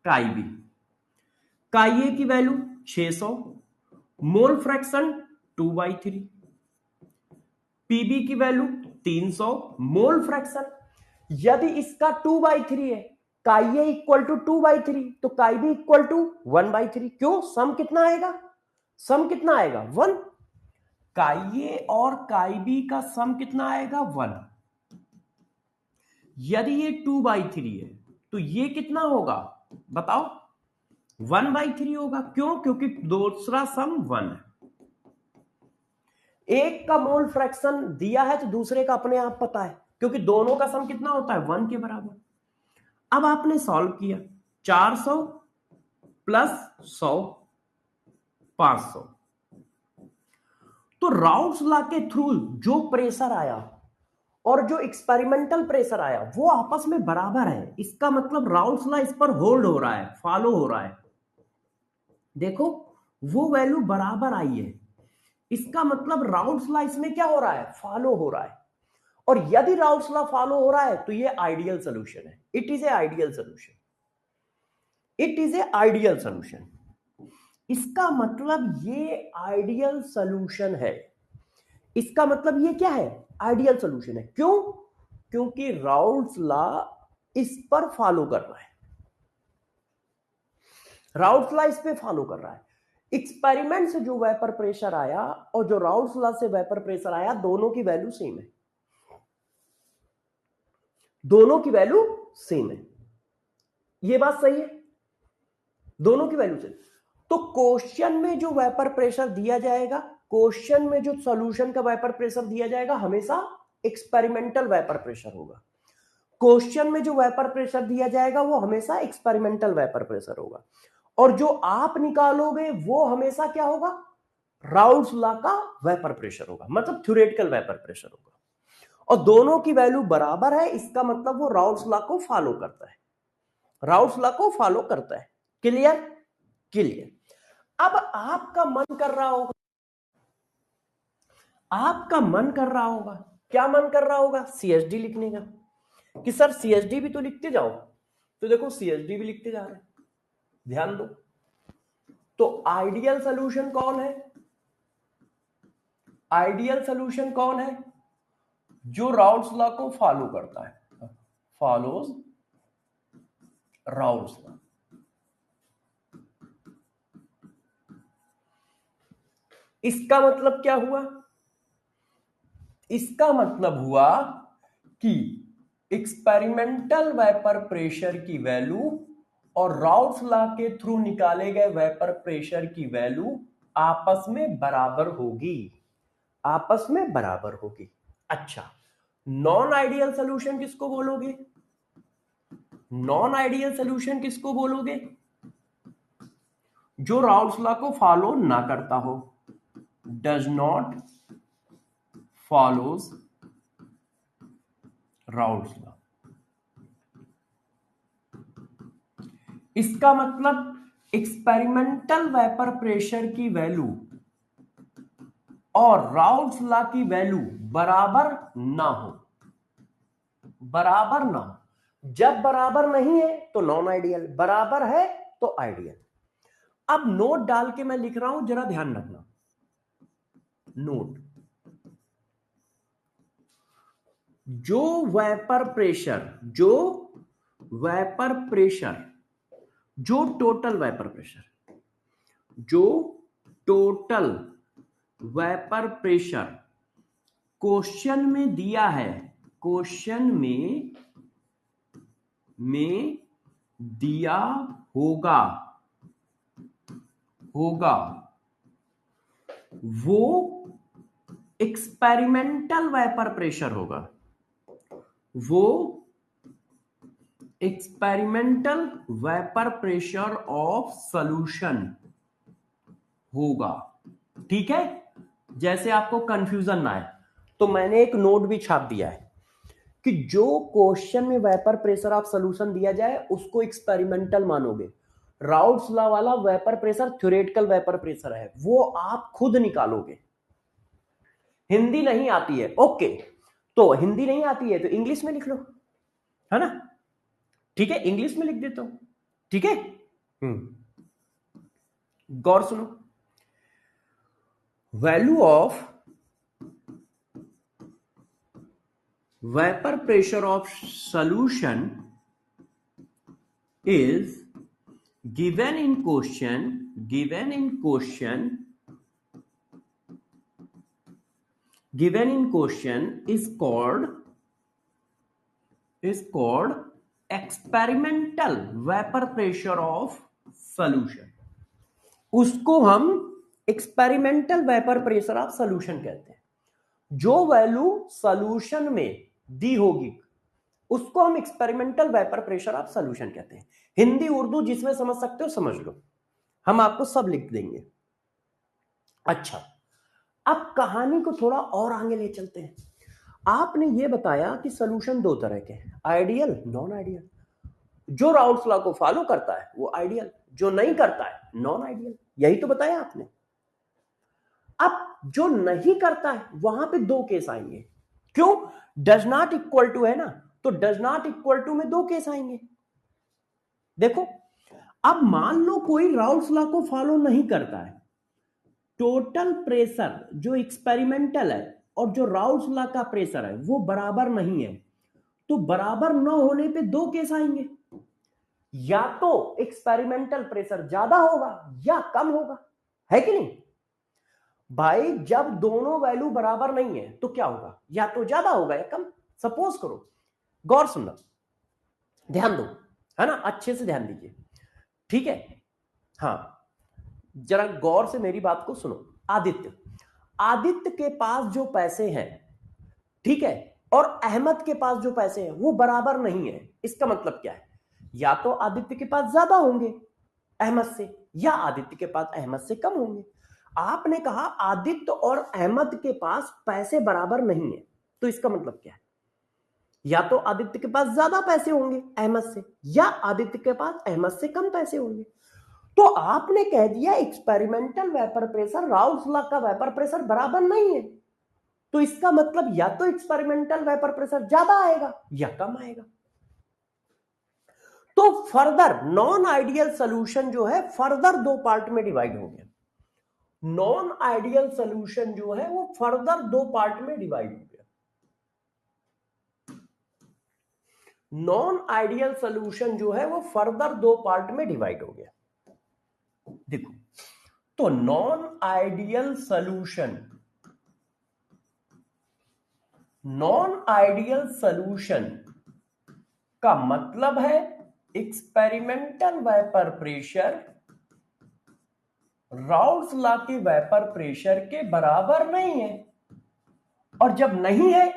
काई बी। काई ए की वैल्यू 600, मोल फ्रैक्शन 2/3, पीबी की वैल्यू 300, मोल फ्रैक्शन। यदि इसका 2/3 है, काई ए इक्वल टू 2/3, तो काई बी इक्वल टू 1/3। क्यों? सम कितना आएगा? सम कितना आएगा? 1। काई ए और काई बी का सम कितना आएगा? 1। यदि ये 2/3 है तो ये कितना होगा बताओ? 1/3 होगा। क्यों? क्योंकि दूसरा सम 1 है। एक का मोल फ्रैक्शन दिया है तो दूसरे का अपने आप पता है, क्योंकि दोनों का सम कितना होता है? 1 के बराबर। अब आपने सॉल्व किया, 400 प्लस 100 500। तो राउट्स लॉ के थ्रू जो प्रेशर आया और जो एक्सपेरिमेंटल प्रेशर आया वो आपस में बराबर है। इसका मतलब राउट्स लॉ इस पर होल्ड हो रहा है, फॉलो हो रहा है। देखो वो वैल्यू बराबर आई है, इसका मतलब राउट्स लॉ इसमें क्या हो रहा है? फॉलो हो रहा है। और यदि राउट्स लॉ फॉलो हो रहा है तो ये आइडियल सॉल्यूशन है। It is a ideal solution. It is a ideal solution. इसका मतलब ये आइडियल सॉल्यूशन है। इसका मतलब ये क्या है? आइडियल सॉल्यूशन है। क्यों? क्योंकि राउट्स लॉ इस पर फॉलो कर रहा है। राउट्स लॉ इस पे फॉलो कर रहा है। एक्सपेरिमेंट से जो वेपर प्रेशर आया और जो राउट्स लॉ से वेपर प्रेशर आया, दोनों की वैल्यू सेम है। दोनों की वैल्यू सेम है। ये बात सही है? दोनों की वैल्यू सेम। तो क्वेश्चन में जो वेपर प्रेशर दिया जाएगा, क्वेश्चन में जो सॉल्यूशन का वेपर प्रेशर दिया जाएगा, हमेशा एक्सपेरिमेंटल वेपर प्रेशर होगा। क्वेश्चन में जो वेपर प्रेशर दिया जाएगा वो हमेशा एक्सपेरिमेंटल वेपर प्रेशर होगा। और जो आप निकालोगे वो हमेशा क्या होगा? राउट्स लॉ का वेपर प्रेशर होगा, मतलब थ्योरेटिकल वेपर प्रेशर होगा। और दोनों की वैल्यू बराबर है, इसका मतलब वो राउट्स लॉ को फॉलो करता है। राउट्स लॉ को फॉलो करता है। क्लियर? क्लियर। अब आपका मन कर रहा होगा, क्या मन कर रहा होगा? सीएचडी लिखने का, कि सर सीएचडी भी तो लिखते जाओ। तो देखो सीएचडी भी लिखते जा रहे हैं, ध्यान दो। तो आइडियल सॉल्यूशन कौन है? आइडियल सॉल्यूशन कौन है? जो राउट्स लॉ को फॉलो करता है, फॉलोज राउट्स लॉ। इसका मतलब क्या हुआ? इसका मतलब हुआ कि एक्सपेरिमेंटल वेपर प्रेशर की वैल्यू और राउट्स लॉ के थ्रू निकाले गए वेपर प्रेशर की वैल्यू आपस में बराबर होगी। आपस में बराबर होगी। अच्छा, नॉन आइडियल सॉल्यूशन किसको बोलोगे? नॉन आइडियल सॉल्यूशन किसको बोलोगे? जो राउट्स लॉ को फॉलो ना करता हो, does not follows routes law. इसका मतलब एक्सपेरिमेंटल वेपर प्रेशर की वैल्यू और राउट्स लॉ की वैल्यू बराबर ना हो। बराबर ना हो। जब बराबर नहीं है तो नॉन आइडियल, बराबर है तो आइडियल। अब नोट डाल के मैं लिख रहा हूं, जरा ध्यान रखना। नोट, जो वेपर प्रेशर, जो टोटल वेपर प्रेशर, जो टोटल वेपर प्रेशर क्वेश्चन में दिया है, क्वेश्चन में दिया होगा वो एक्सपेरिमेंटल वेपर प्रेशर होगा। वो experimental vapour pressure of solution होगा। ठीक है? जैसे आपको कंफ्यूजन ना आए तो मैंने एक नोट भी छाप दिया है कि जो क्वेश्चन में वेपर प्रेशर ऑफ सॉल्यूशन दिया जाए उसको एक्सपेरिमेंटल मानोगे। राउट्स लॉ वाला vapour pressure theoretical vapour pressure है, वो आप खुद निकालोगे। हिंदी नहीं आती है, ओके, तो हिंदी नहीं आती है तो इंग्लिश में लिख लो, है ना? ठीक है, इंग्लिश में लिख देता हूं, ठीक है। गौर सुनो, value of vapour pressure of solution is given in question is called experimental vapor pressure of solution। उसको हम experimental vapour pressure of solution कहते हैं। जो वैल्यू सॉल्यूशन में दी होगी उसको हम experimental vapour pressure of solution कहते हैं। हिंदी उर्दू जिसमें समझ सकते हो समझ लो, हम आपको सब लिख देंगे। अच्छा, अब कहानी को थोड़ा और आगे ले चलते हैं। आपने ये बताया कि सॉल्यूशन दो तरह के हैं, आइडियल, नॉन आइडियल। जो राउट्स लॉ को फॉलो करता है वो आइडियल, जो नहीं करता है नॉन आइडियल, यही तो बताया आपने। अब जो नहीं करता है वहां पे दो केस आएंगे। क्यों? डज नॉट इक्वल टू है ना, तो डज नॉट इक्वल टू में दो केस आएंगे। देखो, अब मान लो कोई राउट्स लॉ को फॉलो नहीं करता है, टोटल प्रेशर जो एक्सपेरिमेंटल है और जो राउट्स लॉ का प्रेशर है वो बराबर नहीं है, तो बराबर न होने पे दो केस आएंगे, या तो एक्सपेरिमेंटल प्रेशर ज्यादा होगा या कम होगा, है कि नहीं भाई? जब दोनों वैल्यू बराबर नहीं है तो क्या होगा, या तो ज्यादा होगा या कम। सपोज करो, गौर सुनना, ध्यान दो, है ना, अच्छे से ध्यान दीजिए, ठीक है? हाँ, जरा गौर से मेरी बात को सुनो। आदित्य के पास जो पैसे हैं, ठीक है, और अहमद के पास जो पैसे हैं वो बराबर नहीं है। इसका मतलब क्या है? या तो आदित्य के पास ज्यादा होंगे अहमद से, या आदित्य के पास अहमद से कम होंगे। आपने कहा आदित्य और अहमद के पास पैसे बराबर नहीं है, तो इसका मतलब क्या है? या तो आदित्य के पास ज्यादा पैसे होंगे अहमद से, या आदित्य के पास अहमद से कम पैसे होंगे। तो आपने कह दिया experimental vapour pressure Raoult's law का वेपर प्रेशर बराबर नहीं है, तो इसका मतलब या तो एक्सपेरिमेंटल वेपर प्रेशर ज्यादा आएगा या कम आएगा। तो फर्दर नॉन आइडियल सॉल्यूशन जो है फर्दर दो पार्ट में डिवाइड हो गया। नॉन आइडियल सॉल्यूशन जो है वो फर्दर दो पार्ट में डिवाइड हो गया। नॉन आइडियल सॉल्यूशन जो है वो फर्दर दो पार्ट में डिवाइड हो गया। देखो, तो नॉन आइडियल सॉल्यूशन का मतलब है experimental vapour pressure Raoul's law के वेपर प्रेशर के बराबर नहीं है, और जब नहीं है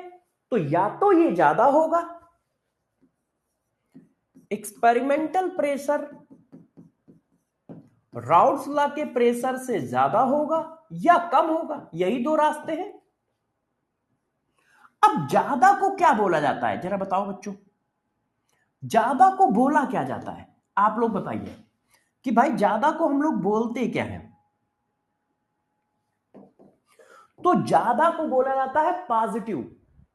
तो या तो ये ज्यादा होगा, एक्सपेरिमेंटल प्रेशर राउल्स लॉ के प्रेशर से ज्यादा होगा या कम होगा, यही दो रास्ते हैं। अब ज्यादा को क्या बोला जाता है, जरा बताओ बच्चों, ज्यादा को बोला क्या जाता है? आप लोग बताइए कि भाई ज्यादा को हम लोग बोलते क्या है? तो ज्यादा को बोला जाता है पॉजिटिव,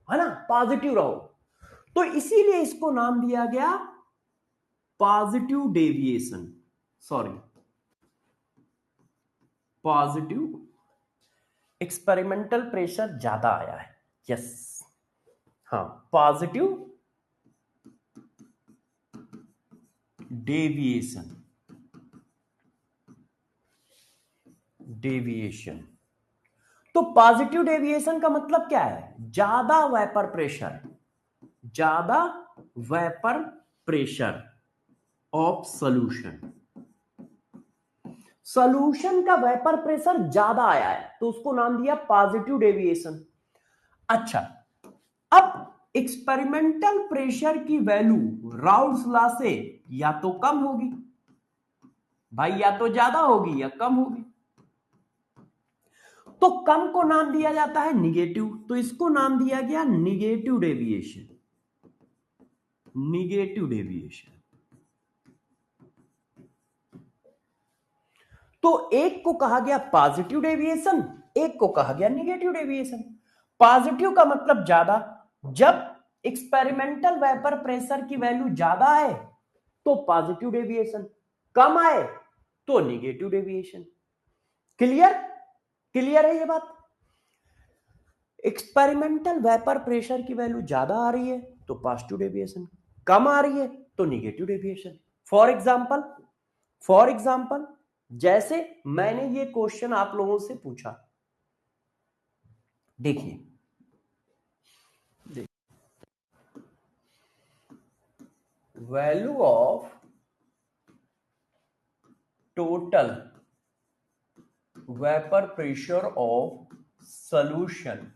है ना, पॉजिटिव रहो, तो इसीलिए इसको नाम दिया गया positive deviation, sorry positive. Experimental pressure ज्यादा आया है, यस, हाँ, पॉजिटिव डेविएशन, तो पॉजिटिव डेविएशन का मतलब क्या है? ज्यादा वेपर प्रेशर ऑफ सॉल्यूशन का वेपर प्रेशर ज्यादा आया है तो उसको नाम दिया पॉजिटिव डेविएशन। अच्छा, अब एक्सपेरिमेंटल प्रेशर की वैल्यू राउल्स लॉ से या तो कम होगी भाई, या तो ज्यादा होगी या कम होगी, तो कम को नाम दिया जाता है निगेटिव, तो इसको नाम दिया गया निगेटिव डेविएशन। Negative deviation. तो एक को कहा गया पॉजिटिव डेविएशन, एक को कहा गया निगेटिव डेविएशन। पॉजिटिव का मतलब ज्यादा, जब एक्सपेरिमेंटल वेपर प्रेशर की वैल्यू ज्यादा आए तो पॉजिटिव डेविएशन, कम आए तो निगेटिव डेविएशन। क्लियर? क्लियर है ये बात? एक्सपेरिमेंटल वेपर प्रेशर की वैल्यू ज्यादा आ रही है तो पॉजिटिव डेविएशन, कम आ रही है तो निगेटिव डेविएशन। फॉर एग्जांपल जैसे मैंने ये क्वेश्चन आप लोगों से पूछा, देखिए value of total vapour pressure of solution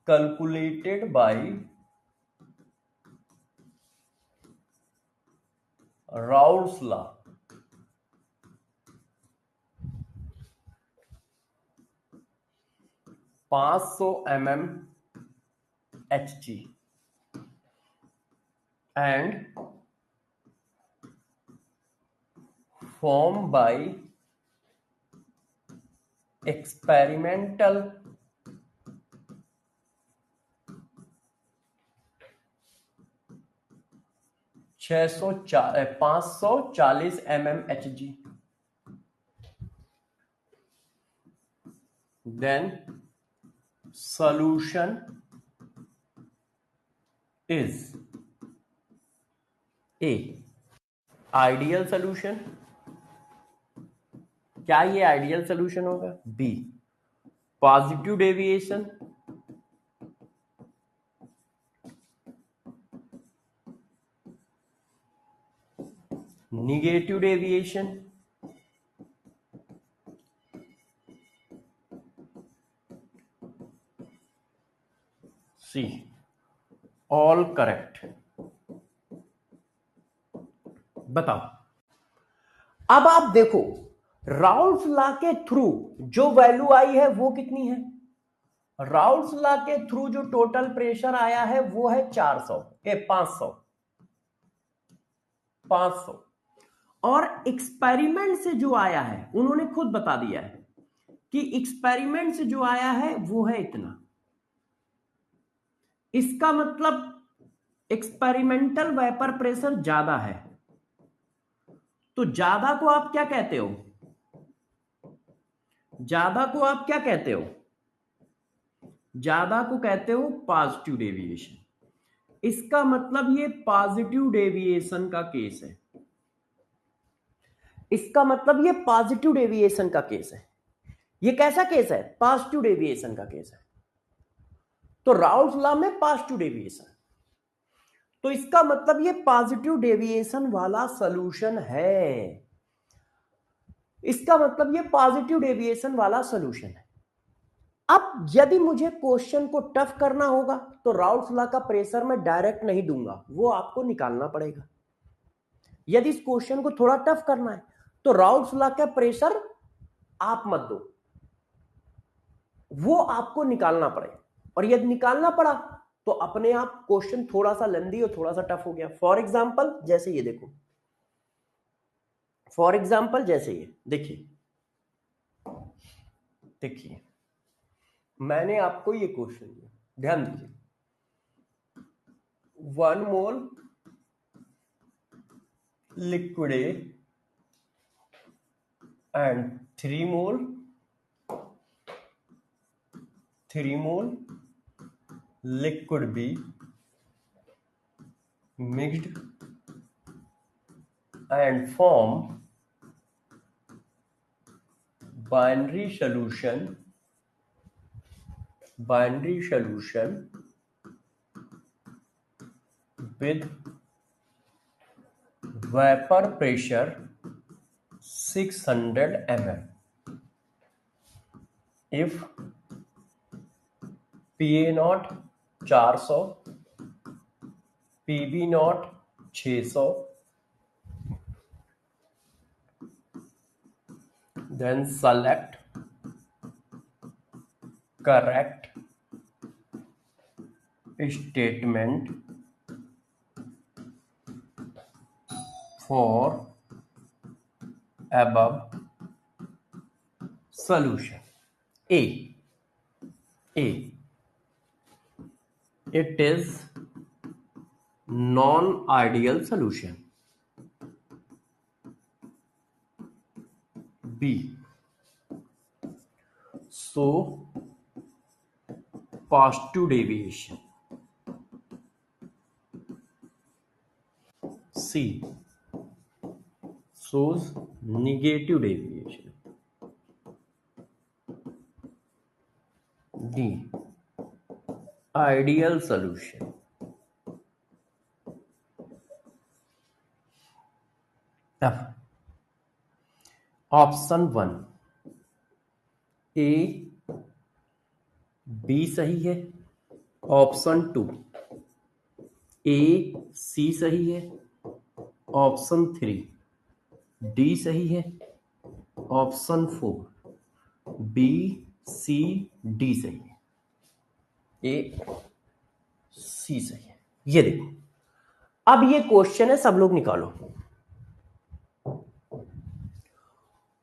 calculated by Raoult's law. पांच सौ mm Hg and formed by experimental 540 mm Hg, then solution is A ideal solution, क्या ये आइडियल सॉल्यूशन होगा? B positive deviation, negative deviation, C all correct. बताओ, अब आप देखो Raoult's law के थ्रू जो वैल्यू आई है वो कितनी है? राउल्स लॉ के थ्रू जो टोटल प्रेशर आया है वो है 500 और एक्सपेरिमेंट से जो आया है उन्होंने खुद बता दिया है कि एक्सपेरिमेंट से जो आया है वो है इतना। इसका मतलब एक्सपेरिमेंटल वेपर प्रेशर ज्यादा है, तो ज्यादा को आप क्या कहते हो? ज्यादा को आप क्या कहते हो? ज्यादा को कहते हो पॉजिटिव डेविएशन। इसका मतलब ये पॉजिटिव डेविएशन का केस है। इसका मतलब ये पॉजिटिव डेविएशन का केस है। ये कैसा केस है? पॉजिटिव डेविएशन का केस है। तो राउल्स लॉ में पॉजिटिव डेविएशन, तो इसका मतलब ये पॉजिटिव डेविएशन वाला सॉल्यूशन है। इसका मतलब ये पॉजिटिव डेविएशन वाला सॉल्यूशन है। अब यदि मुझे क्वेश्चन को टफ करना होगा तो राउल्स लॉ का प्रेशर मैं डायरेक्ट नहीं दूंगा, वो आपको निकालना पड़ेगा। यदि इस क्वेश्चन को थोड़ा टफ करना है तो राउल्स लॉ का प्रेशर आप मत दो, वो आपको निकालना पड़ेगा। और यदि निकालना पड़ा तो अपने आप क्वेश्चन थोड़ा सा लेंदी और थोड़ा सा टफ हो गया। फॉर एग्जाम्पल जैसे ये देखो, फॉर एग्जाम्पल जैसे ये देखिए, देखिए मैंने आपको ये क्वेश्चन दिया, ध्यान दीजिए। 1 mole liquid A and 3 mole liquid B mixed and form binary solution with vapor pressure 600 mm if PA0 400, PB0 600, then select correct statement for above solution. A, it is non-ideal solution. B, so positive deviation. C, shows negative deviation. D, ideal solution. F, option 1 A, B सही है। Option 2 A, C सही है। Option 3 D सही है। Option 4 B, C, D सही है। A, C सही है। ये देखो, अब ये क्वेश्चन है, सब लोग निकालो।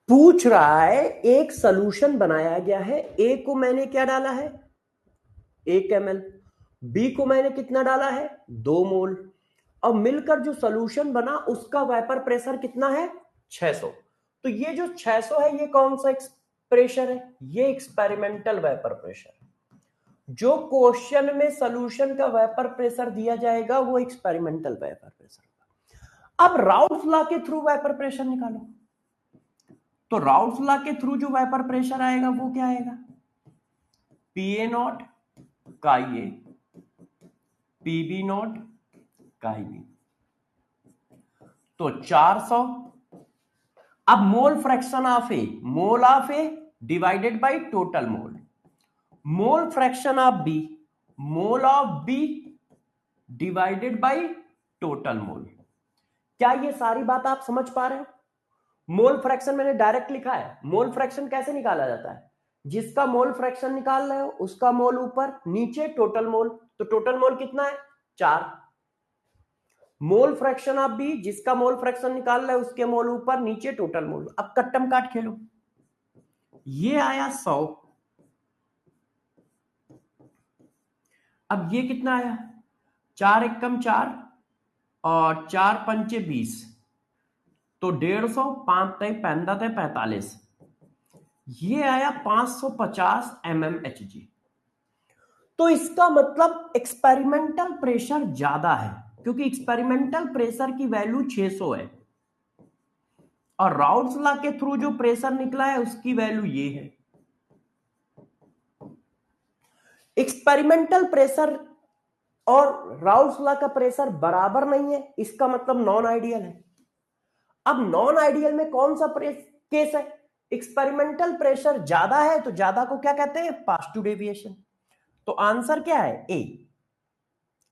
पूछ रहा है एक सॉल्यूशन बनाया गया है, ए को मैंने क्या डाला है 1 ml, बी को मैंने कितना डाला है 2 मोल। अब मिलकर जो सॉल्यूशन बना उसका वेपर प्रेशर कितना है 600। तो ये जो 600 है ये कौन सा प्रेशर है, ये एक्सपेरिमेंटल वेपर प्रेशर। जो क्वेश्चन में सॉल्यूशन का वेपर प्रेशर दिया जाएगा वो एक्सपेरिमेंटल वेपर प्रेशर। अब राउल्स लॉ के थ्रू वेपर प्रेशर निकालो। तो राउल्स लॉ के थ्रू जो वेपर प्रेशर आएगा वो क्या आएगा, PA0 का ये PB0 का ये, तो 400। अब mole fraction of A, mole of A divided by total mole, mole fraction of B, mole of B divided by total mole. क्या ये सारी बात आप समझ पा रहे हो? मोल फ्रैक्शन मैंने डायरेक्ट लिखा है। मोल फ्रैक्शन कैसे निकाला जाता है, जिसका मोल फ्रैक्शन निकाल रहे हो उसका मोल ऊपर, नीचे टोटल मोल। तो टोटल मोल कितना है 4। मोल फ्रैक्शन ऑफ बी, जिसका मोल फ्रैक्शन निकाल रहे हो उसके मोल ऊपर, नीचे टोटल मोल। अब कट्टम काट खेलो, ये आया 100। अब ये कितना आया 4 एकम 4 और 4 पंचे 20, तो 150, 5 तय 15 45, ये आया 550 mmHg। तो इसका मतलब एक्सपेरिमेंटल प्रेशर ज्यादा है, क्योंकि एक्सपेरिमेंटल प्रेशर की वैल्यू 600 है और राउल्स लॉ के थ्रू जो प्रेशर निकला है उसकी वैल्यू ये है। एक्सपेरिमेंटल प्रेशर और राउल्स लॉ का प्रेशर बराबर नहीं है, इसका मतलब नॉन आइडियल है। अब नॉन आइडियल में कौन सा केस है, एक्सपेरिमेंटल प्रेशर ज्यादा है, तो ज्यादा को क्या कहते हैं पॉजिटिव डेविएशन। तो आंसर क्या है ए,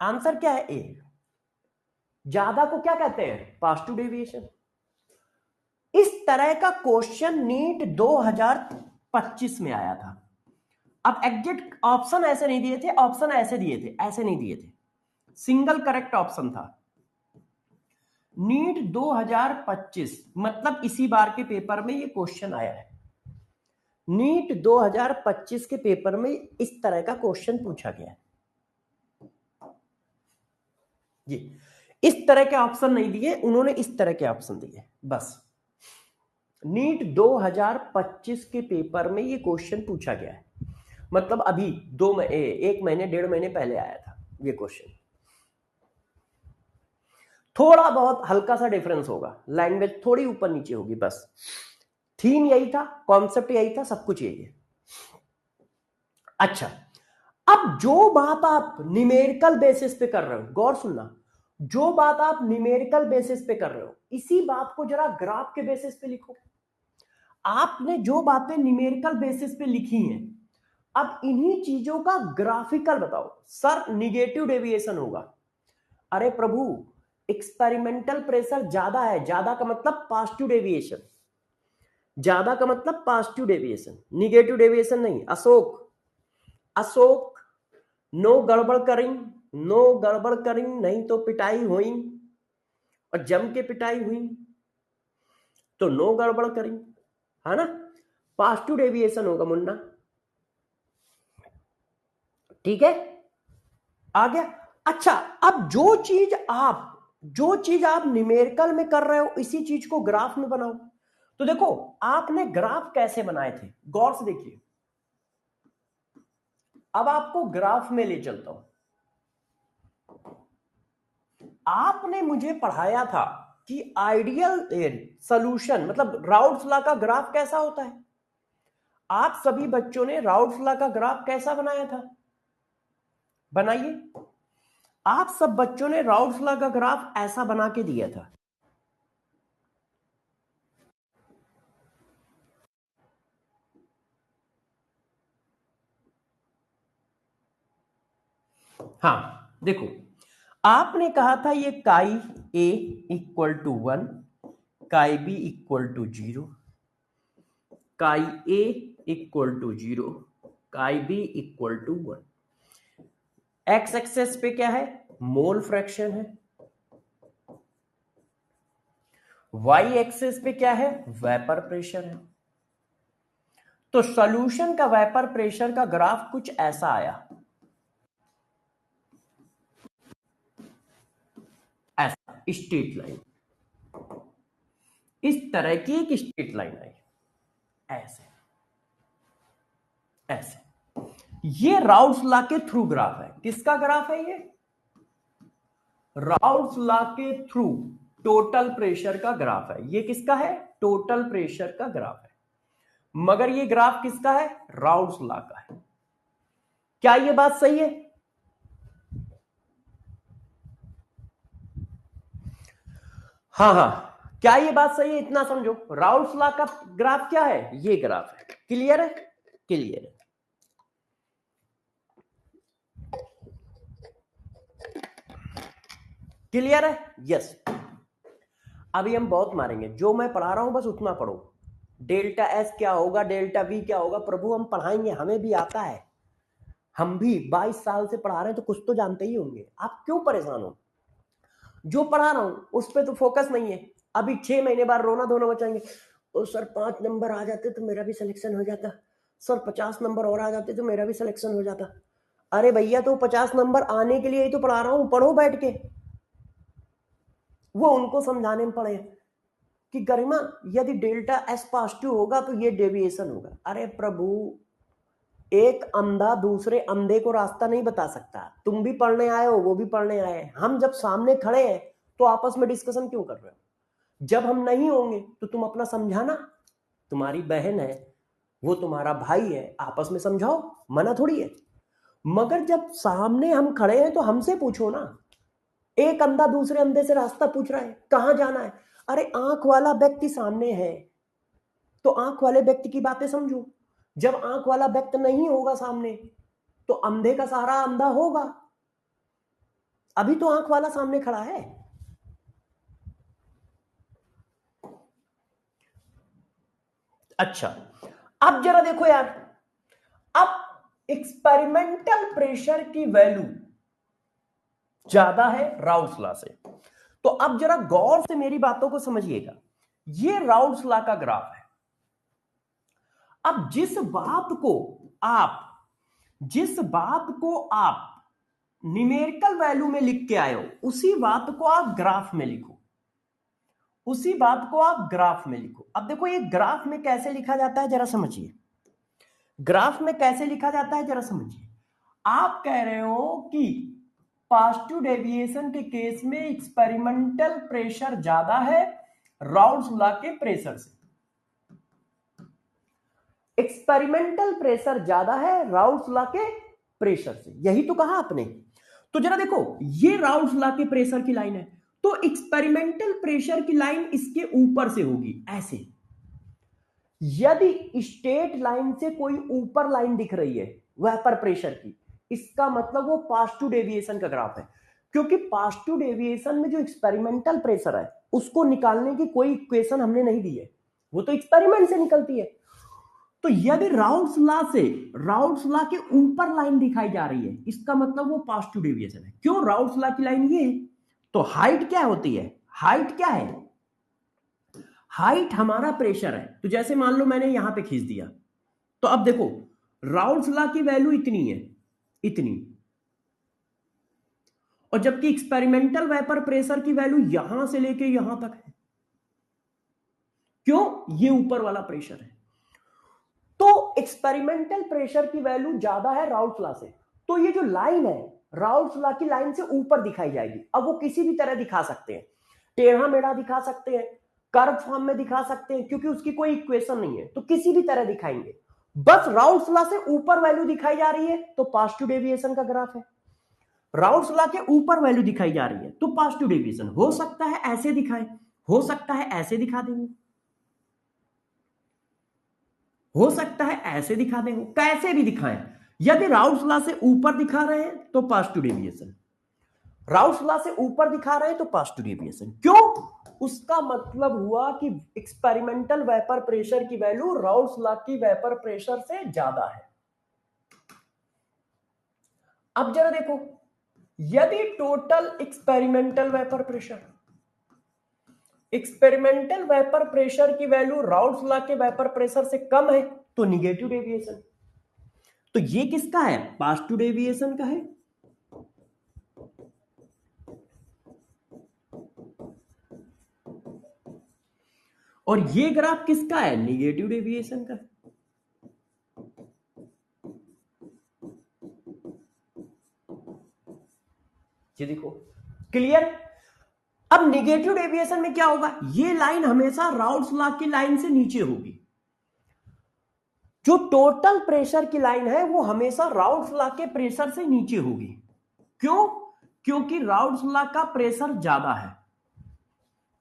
आंसर क्या है ए, ज्यादा को क्या कहते हैं पॉजिटिव डेविएशन। इस तरह का क्वेश्चन नीट 2025 में आया था। अब एग्जैक्ट ऑप्शन ऐसे नहीं दिए थे, ऑप्शन ऐसे दिए थे, ऐसे नहीं दिए थे, सिंगल करेक्ट ऑप्शन था। नीट 2025 मतलब इसी बार के पेपर में ये क्वेश्चन आया है। नीट 2025 के पेपर में इस तरह का क्वेश्चन पूछा गया है। जी, इस तरह के ऑप्शन नहीं दिए उन्होंने, इस तरह के ऑप्शन दिए बस। नीट 2025 के पेपर में ये क्वेश्चन पूछा गया है, मतलब अभी 1 महीने 1.5 महीने पहले आया था ये क्वेश्चन। थोड़ा बहुत हल्का सा डिफरेंस होगा, लैंग्वेज थोड़ी ऊपर नीचे होगी बस। थीम यही था, कॉन्सेप्ट यही था, सब कुछ यही है। अच्छा, अब जो बात आप न्यूमेरिकल बेसिस पे कर रहे हो, गौर सुनना, जो बात आप न्यूमेरिकल बेसिस पे कर रहे हो इसी बात को जरा ग्राफ के बेसिस पे लिखो। आपने जो बातें न्यूमेरिकल बेसिस पे लिखी हैं, अब इन्हीं चीजों का ग्राफिकल बताओ। सर निगेटिव डेविएशन होगा, अरे प्रभु एक्सपेरिमेंटल प्रेशर ज्यादा है, ज्यादा का मतलब पॉजिटिव डेविएशन, ज्यादा का मतलब पॉजिटिव डेविएशन, निगेटिव डेविएशन नहीं। अशोक नो गड़बड़ करें, नो गड़बड़ करी नहीं तो पिटाई हुई, और जम के पिटाई हुई तो नो गड़बड़ करी, है ना। पास टू डेविएशन होगा मुन्ना, ठीक है, आ गया। अच्छा, अब जो चीज आप न्यूमेरिकल में कर रहे हो इसी चीज को ग्राफ में बनाओ। तो देखो आपने ग्राफ कैसे बनाए थे, गौर से देखिए। अब आपको ग्राफ में ले चलता हूं। आपने मुझे पढ़ाया था कि आइडियल सॉल्यूशन मतलब राउल्स लॉ का ग्राफ कैसा होता है। आप सभी बच्चों ने राउल्स लॉ का ग्राफ कैसा बनाया था, बनाइए। आप सब बच्चों ने राउल्स लॉ का ग्राफ ऐसा बना के दिया था। हाँ देखो, आपने कहा था ये काई ए इक्वल टू 1, काई बी इक्वल टू 0, काई ए equal to 0, chi B equal to 1। X axis पे क्या है, मोल फ्रैक्शन है। वाई एक्सेस पे क्या है, वेपर प्रेशर है। तो सॉल्यूशन का वेपर प्रेशर का ग्राफ कुछ ऐसा आया, ऐसा स्ट्रेट लाइन, इस तरह की एक स्ट्रेट लाइन आई, ऐसे ऐसे। ये राउल्स लॉ के थ्रू ग्राफ है। किसका ग्राफ है ये, राउल्स लॉ के थ्रू टोटल प्रेशर का ग्राफ है। ये किसका है, टोटल प्रेशर का ग्राफ है। मगर ये ग्राफ किसका है, राउल्स लॉ का है। क्या ये बात सही है, हाँ हाँ, क्या ये बात सही है, इतना समझो। राउल्स लॉ का ग्राफ क्या है, ये ग्राफ है। क्लियर है, क्लियर है। क्लियर है, यस। अभी हम बहुत मारेंगे, जो मैं पढ़ा रहा हूं बस उतना पढ़ो। डेल्टा एस क्या होगा, डेल्टा वी क्या होगा, प्रभु हम पढ़ाएंगे, हमें भी आता है। हम भी 22 साल से पढ़ा रहे हैं तो कुछ तो जानते ही होंगे। आप क्यों परेशान हो, जो पढ़ा रहा हूं उस पर तो फोकस नहीं है। अभी 6 महीने बाद रोना धोना बचाएंगे, ओ सर 5 नंबर आ जाते तो मेरा भी सिलेक्शन हो जाता, सर 50 नंबर और आ जाते तो मेरा भी सिलेक्शन हो जाता। अरे भैया, तो 50 नंबर आने के लिए ही तो पढ़ा रहा हूं, पढ़ो बैठ के। वो उनको समझाने में पड़े कि गरिमा यदि डेल्टा एस पॉजिटिव होगा तो ये डेविएशन होगा। अरे प्रभु, एक अंधा दूसरे अंधे को रास्ता नहीं बता सकता। तुम भी पढ़ने आए हो, वो भी पढ़ने आए हैं। हम जब सामने खड़े हैं तो आपस में डिस्कशन क्यों कर रहे हो। जब हम नहीं होंगे तो तुम अपना समझाना, तुम्हारी बहन है, वो तुम्हारा भाई है, आपस में समझाओ, मना थोड़ी है। मगर जब सामने हम खड़े हैं तो हमसे पूछो ना। एक अंधा दूसरे अंधे से रास्ता पूछ रहा है, कहां जाना है। अरे आंख वाला व्यक्ति सामने है तो आंख वाले व्यक्ति की बातें समझो। जब आंख वाला व्यक्ति नहीं होगा सामने तो अंधे का सहारा अंधा होगा। अभी तो आंख वाला सामने खड़ा है। अच्छा, अब जरा देखो यार, अब एक्सपेरिमेंटल प्रेशर की वैल्यू ज्यादा है राउल्स लॉ से। तो अब जरा गौर से मेरी बातों को समझिएगा। ये राउल्स लॉ का ग्राफ है। अब जिस बात को आप न्यूमेरिकल वैल्यू में लिख के आए हो उसी बात को आप ग्राफ में लिखो, उसी बात को आप ग्राफ में लिखो। अब देखो ये ग्राफ में कैसे लिखा जाता है जरा समझिए। ग्राफ में कैसे लिखा जाता है जरा समझिए। आप कह रहे हो कि पॉजिटिव डेविएशन के केस में एक्सपेरिमेंटल प्रेशर ज्यादा है राउल्स लॉ के प्रेशर से। एक्सपेरिमेंटल प्रेशर ज्यादा है राउल्स लॉ के प्रेशर से, यही तो कहा आपने। तो जरा देखो, ये राउल्स लॉ के प्रेशर की लाइन है, तो एक्सपेरिमेंटल प्रेशर की लाइन इसके ऊपर से होगी ऐसे। यदि स्ट्रेट लाइन से कोई ऊपर लाइन दिख रही है वेपर प्रेशर की, इसका मतलब वो पॉजिटिव डेविएशन का ग्राफ है। क्योंकि पॉजिटिव डेविएशन में जो एक्सपेरिमेंटल प्रेशर है उसको निकालने की कोई इक्वेशन हमने नहीं दी है, वो तो एक्सपेरिमेंट से निकलती है। तो यदि राउल्ट्स लॉ के ऊपर लाइन दिखाई जा रही है, इसका मतलब वो पॉजिटिव डेविएशन है। क्यों? राउल्ट्स लॉ की लाइन ये है। तो हाइट क्या होती है? हाइट क्या है? हाइट हमारा प्रेशर है। तो जैसे मान लो मैंने यहां पे खींच दिया, तो अब देखो राउल्ट्स लॉ की वैल्यू इतनी है, इतनी, और जबकि एक्सपेरिमेंटल वेपर प्रेशर की वैल्यू यहां से लेके यहां तक है। क्यों? ये ऊपर वाला प्रेशर है। तो एक्सपेरिमेंटल प्रेशर की वैल्यू ज्यादा है राउल्ट्स लॉ से। तो ये जो लाइन है राउल्ट्स लॉ की लाइन से ऊपर दिखाई जाएगी। अब वो किसी भी तरह दिखा सकते हैं, टेढ़ा मेढ़ा दिखा सकते हैं, कर्व फॉर्म में दिखा सकते हैं, क्योंकि उसकी कोई इक्वेशन नहीं है, तो किसी भी तरह दिखाएंगे। बस राउल्ट्स लॉ से ऊपर वैल्यू दिखाई जा रही है तो पॉजिटिव डेविएशन का ग्राफ है। राउल्ट्स लॉ के ऊपर वैल्यू दिखाई जा रही है तो पॉजिटिव डेविएशन। हो सकता है ऐसे दिखाए, हो सकता है ऐसे दिखा देंगे, हो सकता है ऐसे दिखा देंगे, कैसे भी दिखाएं। यदि राउल्ट्स लॉ से ऊपर दिखा रहे हैं तो पॉजिटिव डेविएशन, राउल्ट्स लॉ से ऊपर दिखा रहे हैं तो पॉजिटिव डेविएशन। क्यों? उसका मतलब हुआ कि एक्सपेरिमेंटल वेपर प्रेशर की वैल्यू राउल्ट्स लॉ की वेपर प्रेशर से ज्यादा है। अब जरा देखो, यदि टोटल एक्सपेरिमेंटल वेपर प्रेशर की वैल्यू राउल्ट्स लॉ के वेपर प्रेशर से कम है तो निगेटिव डेविएशन। तो ये किसका है? पॉजिटिव डेविएशन का है। और ये ग्राफ किसका है? निगेटिव डेविएशन का। ये देखो, क्लियर? अब निगेटिव डेविएशन में क्या होगा? ये लाइन हमेशा राउल्ट्स लॉ की लाइन से नीचे होगी। जो टोटल प्रेशर की लाइन है वो हमेशा राउल्ट्स लॉ के प्रेशर से नीचे होगी। क्यों? क्योंकि राउल्ट्स लॉ का प्रेशर ज्यादा है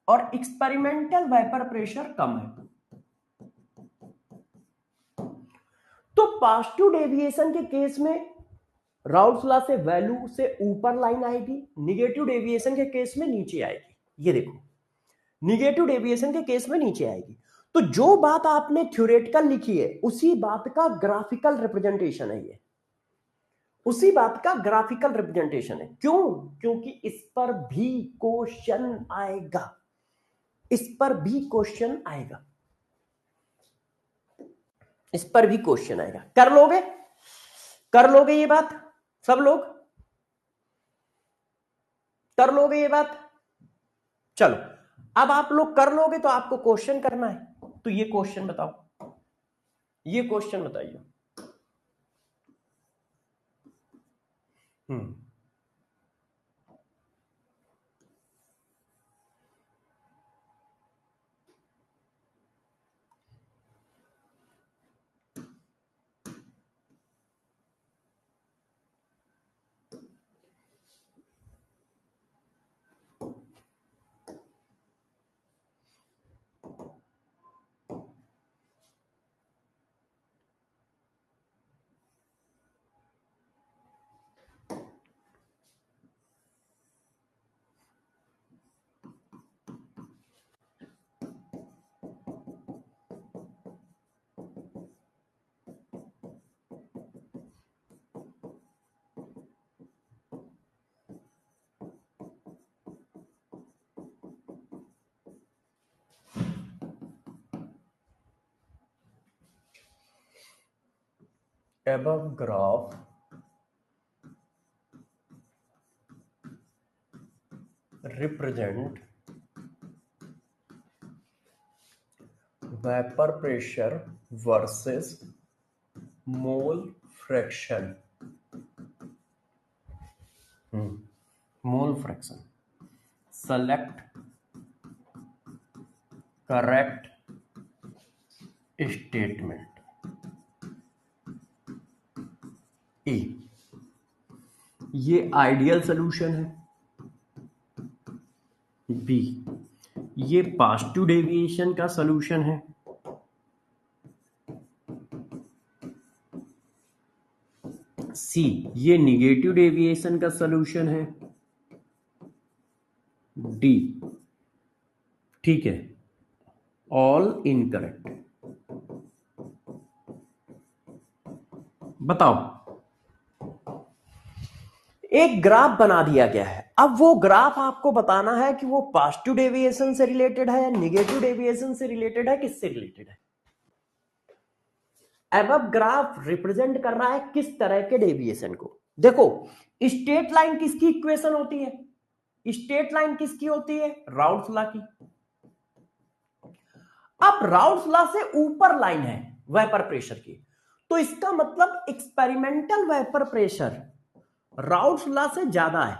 और एक्सपेरिमेंटल वेपर प्रेशर कम है। तो पॉजिटिव डेविएशन के केस में राउल्ट्स लॉ से वैल्यू से ऊपर लाइन आएगी, निगेटिव डेविएशन के केस में नीचे आएगी। ये देखो, निगेटिव डेविएशन के केस में नीचे आएगी। तो जो बात आपने थ्योरेटिकल लिखी है उसी बात का ग्राफिकल रिप्रेजेंटेशन है ये, उसी बात का ग्राफिकल रिप्रेजेंटेशन है। क्यों? क्योंकि इस पर भी क्वेश्चन आएगा, इस पर भी क्वेश्चन आएगा, इस पर भी क्वेश्चन आएगा। कर लोगे? कर लोगे ये बात? सब लोग कर लोगे ये बात? चलो, अब आप लोग कर लोगे तो आपको क्वेश्चन करना है। तो ये क्वेश्चन बताओ, ये क्वेश्चन बताइए। हम्म above graph represent vapor pressure versus mole fraction. Mole fraction. Select correct statement. ए, ये आइडियल सॉल्यूशन है। बी, ये पॉजिटिव डेविएशन का सॉल्यूशन है। सी, ये निगेटिव डेविएशन का सॉल्यूशन है। डी, ठीक है, ऑल इनकरेक्ट। बताओ, एक ग्राफ बना दिया गया है। अब वो ग्राफ आपको बताना है कि वो पॉजिटिव डेविएशन से रिलेटेड है या निगेटिव डेविएशन से रिलेटेड है, किससे रिलेटेड है। अब ग्राफ रिप्रेजेंट कर रहा है किस तरह के डेविएशन को। देखो, स्ट्रेट लाइन किसकी इक्वेशन होती है, स्ट्रेट लाइन किसकी होती है, राउल्ट्स लॉ की। अब राउल्ट्स लॉ से ऊपर लाइन है वेपर प्रेशर की, तो इसका मतलब experimental vapour pressure Raoult's law से ज्यादा है।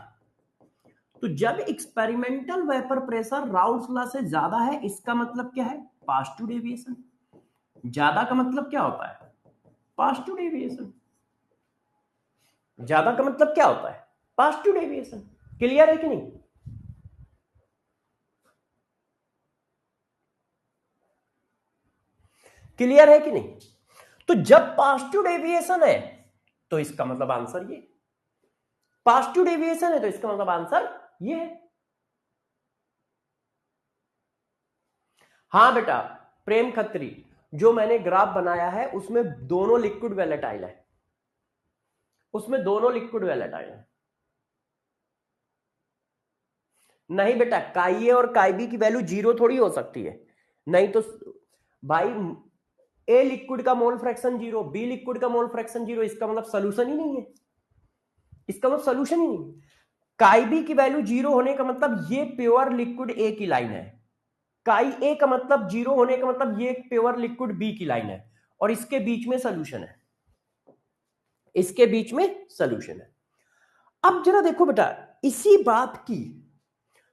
तो जब experimental vapour pressure Raoult's law से ज्यादा है, इसका मतलब क्या है, पॉजिटिव डेविएशन। ज्यादा का मतलब क्या होता है, पॉजिटिव डेविएशन। ज्यादा का मतलब क्या होता है, पॉजिटिव डेविएशन। क्लियर है कि नहीं। क्लियर है कि नहीं। तो जब पॉजिटिव डेविएशन है तो इसका मतलब आंसर ये, पॉजिटिव डेविएशन है तो इसका मतलब आंसर ये है। हाँ बेटा प्रेम खत्री, जो मैंने ग्राफ बनाया है उसमें दोनों लिक्विड वैलेटाइल है, उसमें दोनों लिक्विड वैलेटाइल है। नहीं बेटा, काई ए और काई बी की वैल्यू जीरो थोड़ी हो सकती है। नहीं तो भाई, ए लिक्विड का mole fraction zero, B liquid का मोल फ्रैक्शन जीरो, इसका मतलब सोल्यूशन ही नहीं है, इसका मतलब सोल्यूशन ही नहीं। काई बी की वैल्यू जीरो होने का मतलब ये प्योर लिक्विड ए की लाइन है, काई ए का मतलब जीरो होने का मतलब ये प्योर लिक्विड बी की लाइन है, और इसके बीच में सोल्यूशन है, इसके बीच में सोल्यूशन है। अब जरा देखो बेटा, इसी बात की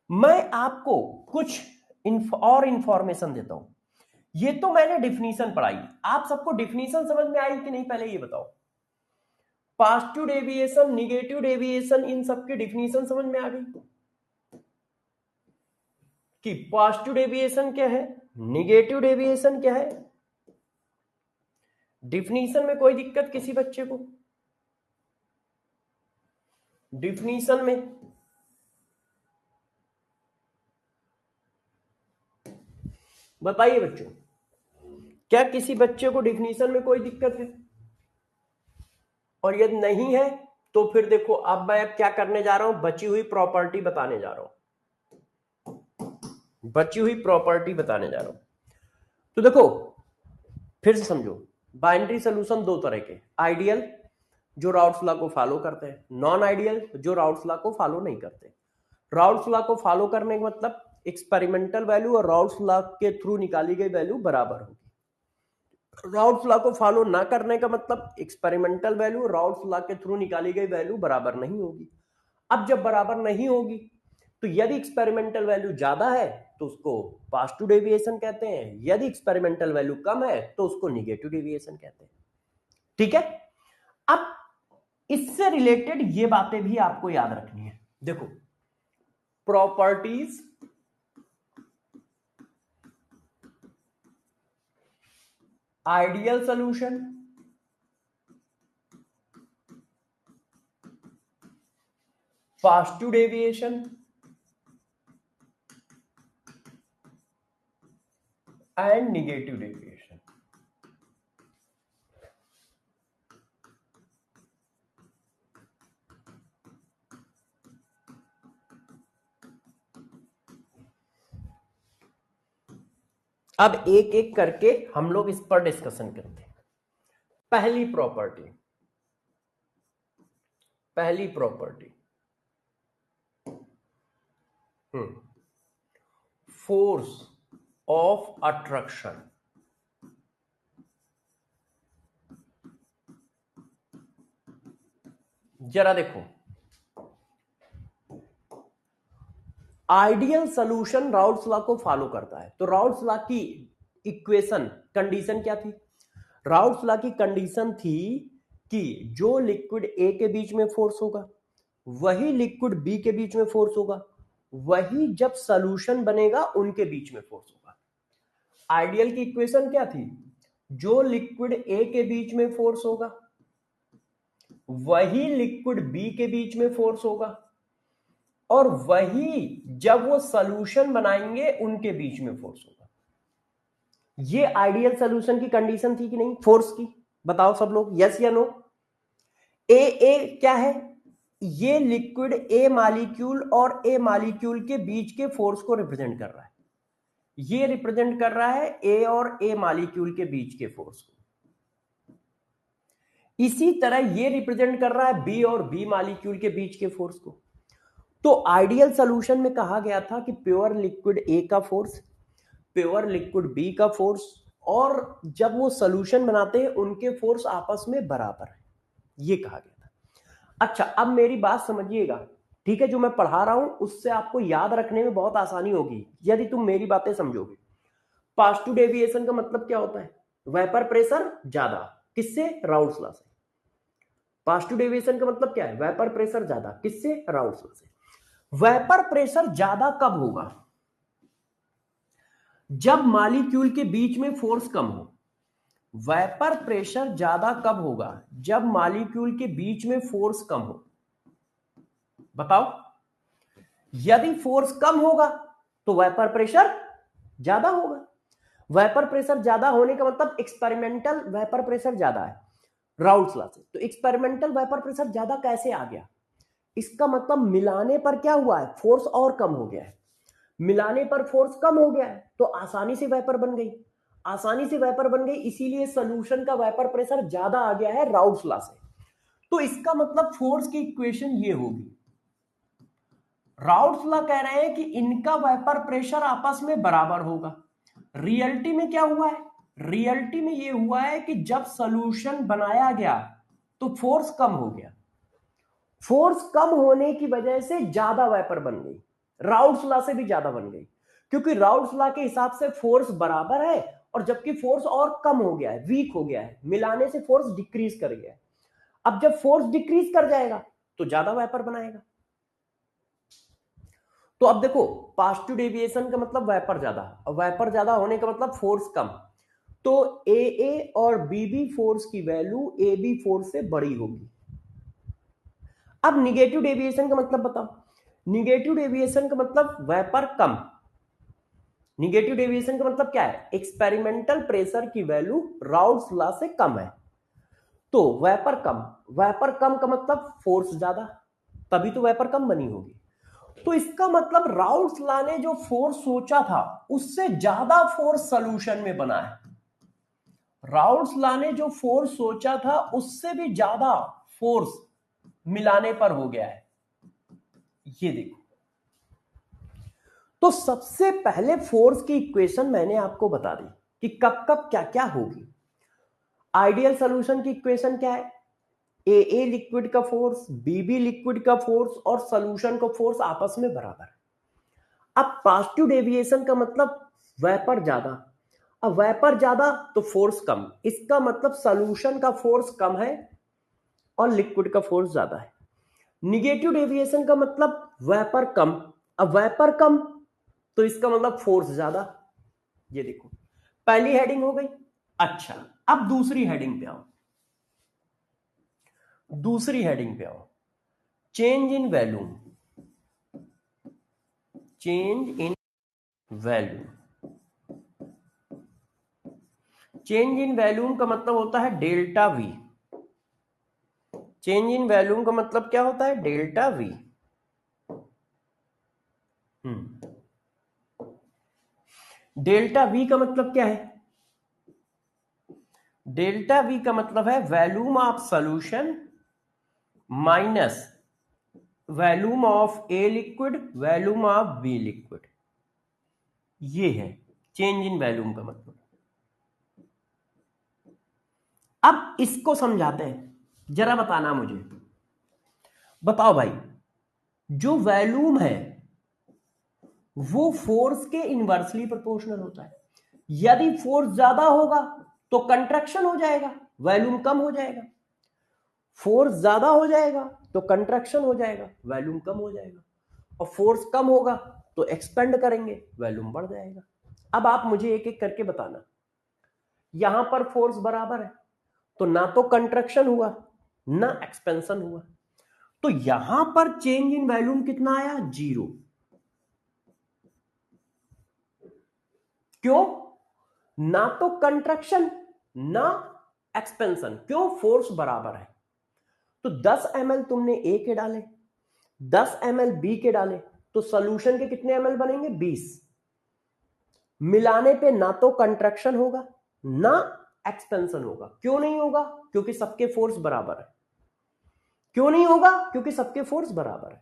मैं आपको कुछ और इंफॉर्मेशन देता हूं। ये तो मैंने डिफिनीशन पढ़ाई, आप सबको डिफिनीशन समझ में आई कि नहीं, पहले ये बताओ। पॉजिटिव डेविएशन, निगेटिव डेविएशन, इन सब की डिफिनीशन समझ में आ गई कि पॉजिटिव डेविएशन क्या है, निगेटिव डेविएशन क्या है। डिफिनीशन में कोई दिक्कत किसी बच्चे को, डिफिनीशन में बताइए बच्चों, क्या किसी बच्चे को डिफिनीशन में कोई दिक्कत है। और यदि नहीं है तो फिर देखो, अब मैं क्या करने जा रहा हूं, बची हुई प्रॉपर्टी बताने जा रहा हूं, बची हुई प्रॉपर्टी बताने जा रहा हूं। तो देखो फिर से समझो, बाइनरी सोल्यूशन दो तरह के, आइडियल जो राउल्ट्स लॉ को फॉलो करते हैं, नॉन आइडियल जो राउल्ट्स लॉ को फॉलो नहीं करते। राउल्ट्स लॉ को फॉलो करने का मतलब एक्सपेरिमेंटल वैल्यू और राउल्ट्स लॉ के थ्रू निकाली गई वैल्यू बराबर होगी। राउल्ट्स लॉ को फॉलो ना करने का मतलब एक्सपेरिमेंटल वैल्यू राउल्ट्स लॉ के थ्रू निकाली गई वैल्यू बराबर नहीं होगी। अब जब बराबर नहीं होगी तो यदि एक्सपेरिमेंटल वैल्यू ज्यादा है तो उसको पॉजिटिव डेविएशन कहते हैं, यदि एक्सपेरिमेंटल वैल्यू कम है तो उसको निगेटिव डेविएशन कहते हैं। ठीक है। अब इससे रिलेटेड ये बातें भी आपको याद रखनी है। देखो, properties ideal solution, positive deviation and negative deviation. अब एक एक करके हम लोग इस पर डिस्कशन करते हैं। पहली प्रॉपर्टी, पहली प्रॉपर्टी फोर्स ऑफ अट्रैक्शन। जरा देखो, आइडियल सॉल्यूशन राउल्ट्स लॉ को फॉलो करता है, तो राउल्ट्स लॉ की इक्वेशन कंडीशन क्या थी, राउल्ट्स लॉ की कंडीशन थी कि जो लिक्विड ए के बीच में फोर्स होगा वही लिक्विड बी के बीच में फोर्स होगा, वही जब सॉल्यूशन बनेगा उनके बीच में फोर्स होगा। आइडियल की इक्वेशन क्या थी, जो लिक्विड ए के बीच में फोर्स होगा वही लिक्विड बी के बीच में फोर्स होगा, और वही जब वो सॉल्यूशन बनाएंगे उनके बीच में फोर्स होगा। ये आइडियल सॉल्यूशन की कंडीशन थी कि नहीं फोर्स की, बताओ सब लोग, यस या नो। ए क्या है, ये लिक्विड ए मॉलिक्यूल और ए मॉलिक्यूल के बीच के फोर्स को रिप्रेजेंट कर रहा है, ये रिप्रेजेंट कर रहा है ए और ए मॉलिक्यूल के बीच के फोर्स को। इसी तरह ये रिप्रेजेंट कर रहा है बी और बी मॉलिक्यूल के बीच के फोर्स को। तो आइडियल सॉल्यूशन में कहा गया था कि प्योर लिक्विड ए का फोर्स, प्योर लिक्विड बी का फोर्स, और जब वो सॉल्यूशन बनाते हैं उनके फोर्स आपस में बराबर है, ये कहा गया था। अच्छा, अब मेरी बात समझिएगा, ठीक है? जो मैं पढ़ा रहा हूं उससे आपको याद रखने में बहुत आसानी होगी यदि तुम मेरी बातें समझोगे। पॉजिटिव डेविएशन का मतलब क्या होता है? वेपर प्रेशर ज्यादा, किससे? राउल्ट्स लॉ से। पॉजिटिव डेविएशन का मतलब क्या है? वेपर प्रेशर ज्यादा, किससे? राउल्ट्स लॉ से। वेपर प्रेशर ज्यादा कब होगा? जब मॉलिक्यूल के बीच में फोर्स कम हो। वेपर प्रेशर ज्यादा कब होगा? जब मॉलिक्यूल के बीच में फोर्स कम हो। बताओ, यदि फोर्स कम होगा तो वेपर प्रेशर ज्यादा होगा। वेपर प्रेशर ज्यादा होने का मतलब एक्सपेरिमेंटल वेपर प्रेशर ज्यादा है राउल्ट्स लॉ से। तो एक्सपेरिमेंटल वेपर प्रेशर ज्यादा कैसे आ गया? इसका मतलब मिलाने पर क्या हुआ है? फोर्स और कम हो गया है। मिलाने पर फोर्स कम हो गया है तो आसानी से वेपर बन गई, आसानी से वेपर बन गई, इसीलिए सॉल्यूशन का वेपर प्रेशर ज्यादा आ गया है राउल्ट्स लॉ से। तो इसका मतलब फोर्स की इक्वेशन ये होगी। राउल्ट्स लॉ कह रहे हैं कि इनका वेपर प्रेशर आपस में बराबर होगा। रियलिटी में क्या हुआ है? रियलिटी में ये हुआ है कि जब सॉल्यूशन बनाया गया तो फोर्स कम हो गया। फोर्स कम होने की वजह से ज्यादा वेपर बन गई, राउल्ट्स लॉ से भी ज्यादा बन गई, क्योंकि राउल्ट्स लॉ के हिसाब से फोर्स बराबर है और जबकि फोर्स और कम हो गया है, वीक हो गया है, मिलाने से फोर्स डिक्रीज कर गया है। अब जब फोर्स डिक्रीज कर जाएगा तो ज्यादा वेपर बनाएगा। तो अब देखो, पॉजिटिव डेविएशन का मतलब वेपर ज्यादा, और वेपर ज्यादा होने का मतलब फोर्स कम। तो ए और बी फोर्स की वैल्यू ए बी फोर्स से बड़ी होगी। अब निगेटिव डेविएशन का मतलब बताओ। निगेटिव डेविएशन का मतलब वेपर कम। निगेटिव डेविएशन का मतलब क्या है? एक्सपेरिमेंटल प्रेशर की वैल्यू राउल्ट्स लॉ से कम है। तो वेपर कम, वेपर कम का मतलब फोर्स ज्यादा, तभी तो वेपर कम बनी होगी। तो इसका मतलब राउल्ट्स लॉ ने जो फोर्स सोचा था उससे ज्यादा फोर्स सॉल्यूशन में बना है। राउल्ट्स लॉ ने जो फोर्स सोचा था उससे भी ज्यादा फोर्स मिलाने पर हो गया है। ये देखो, तो सबसे पहले फोर्स की इक्वेशन मैंने आपको बता दी कि कब कब क्या क्या होगी। आइडियल सॉल्यूशन की इक्वेशन क्या है? ए लिक्विड का फोर्स, बी लिक्विड का फोर्स और सॉल्यूशन का फोर्स आपस में बराबर है। अब पॉजिटिव डेविएशन का मतलब वेपर ज्यादा, अब वेपर ज्यादा तो फोर्स कम, इसका मतलब सॉल्यूशन का फोर्स कम है और लिक्विड का फोर्स ज्यादा है। निगेटिव डेविएशन का मतलब वेपर कम, अब वेपर कम तो इसका मतलब फोर्स ज्यादा। ये देखो, पहली हेडिंग हो गई। अच्छा, अब दूसरी हेडिंग पे आओ। दूसरी हेडिंग पे आओ, change in volume. Change in volume. Change in volume का मतलब होता है delta we. Change in volume का मतलब क्या होता है? Delta we. डेल्टा वी का मतलब क्या है? डेल्टा वी का मतलब है volume of solution minus volume of A liquid, volume of B liquid. ये है चेंज इन वैल्यूम का मतलब। अब इसको समझाते हैं, जरा बताना मुझे। बताओ भाई, जो वैल्यूम है वो फोर्स के इनवर्सली प्रोपोर्शनल होता है। यदि फोर्स ज्यादा होगा तो कंट्रैक्शन हो जाएगा, वैल्यूम कम हो जाएगा। फोर्स ज्यादा हो जाएगा तो कंट्रैक्शन हो जाएगा, वैल्यूम कम हो जाएगा। और फोर्स कम होगा तो एक्सपेंड करेंगे, वैल्यूम बढ़ जाएगा। अब आप मुझे एक एक करके बताना। यहां पर फोर्स बराबर है तो ना तो कंट्रैक्शन हुआ ना एक्सपेंशन हुआ, तो यहां पर चेंज इन वैल्यूम कितना आया? 0। क्यों? ना तो कंट्रैक्शन ना एक्सपेंशन, क्यों? फोर्स बराबर है। तो 10 ml तुमने ए के डाले, 10 ml बी के डाले, तो सॉल्यूशन के कितने ml बनेंगे? 20। मिलाने पे ना तो कंट्रैक्शन होगा ना एक्सपेंशन होगा। क्यों नहीं होगा? क्योंकि सबके फोर्स बराबर है। क्यों नहीं होगा? क्योंकि सबके फोर्स बराबर है।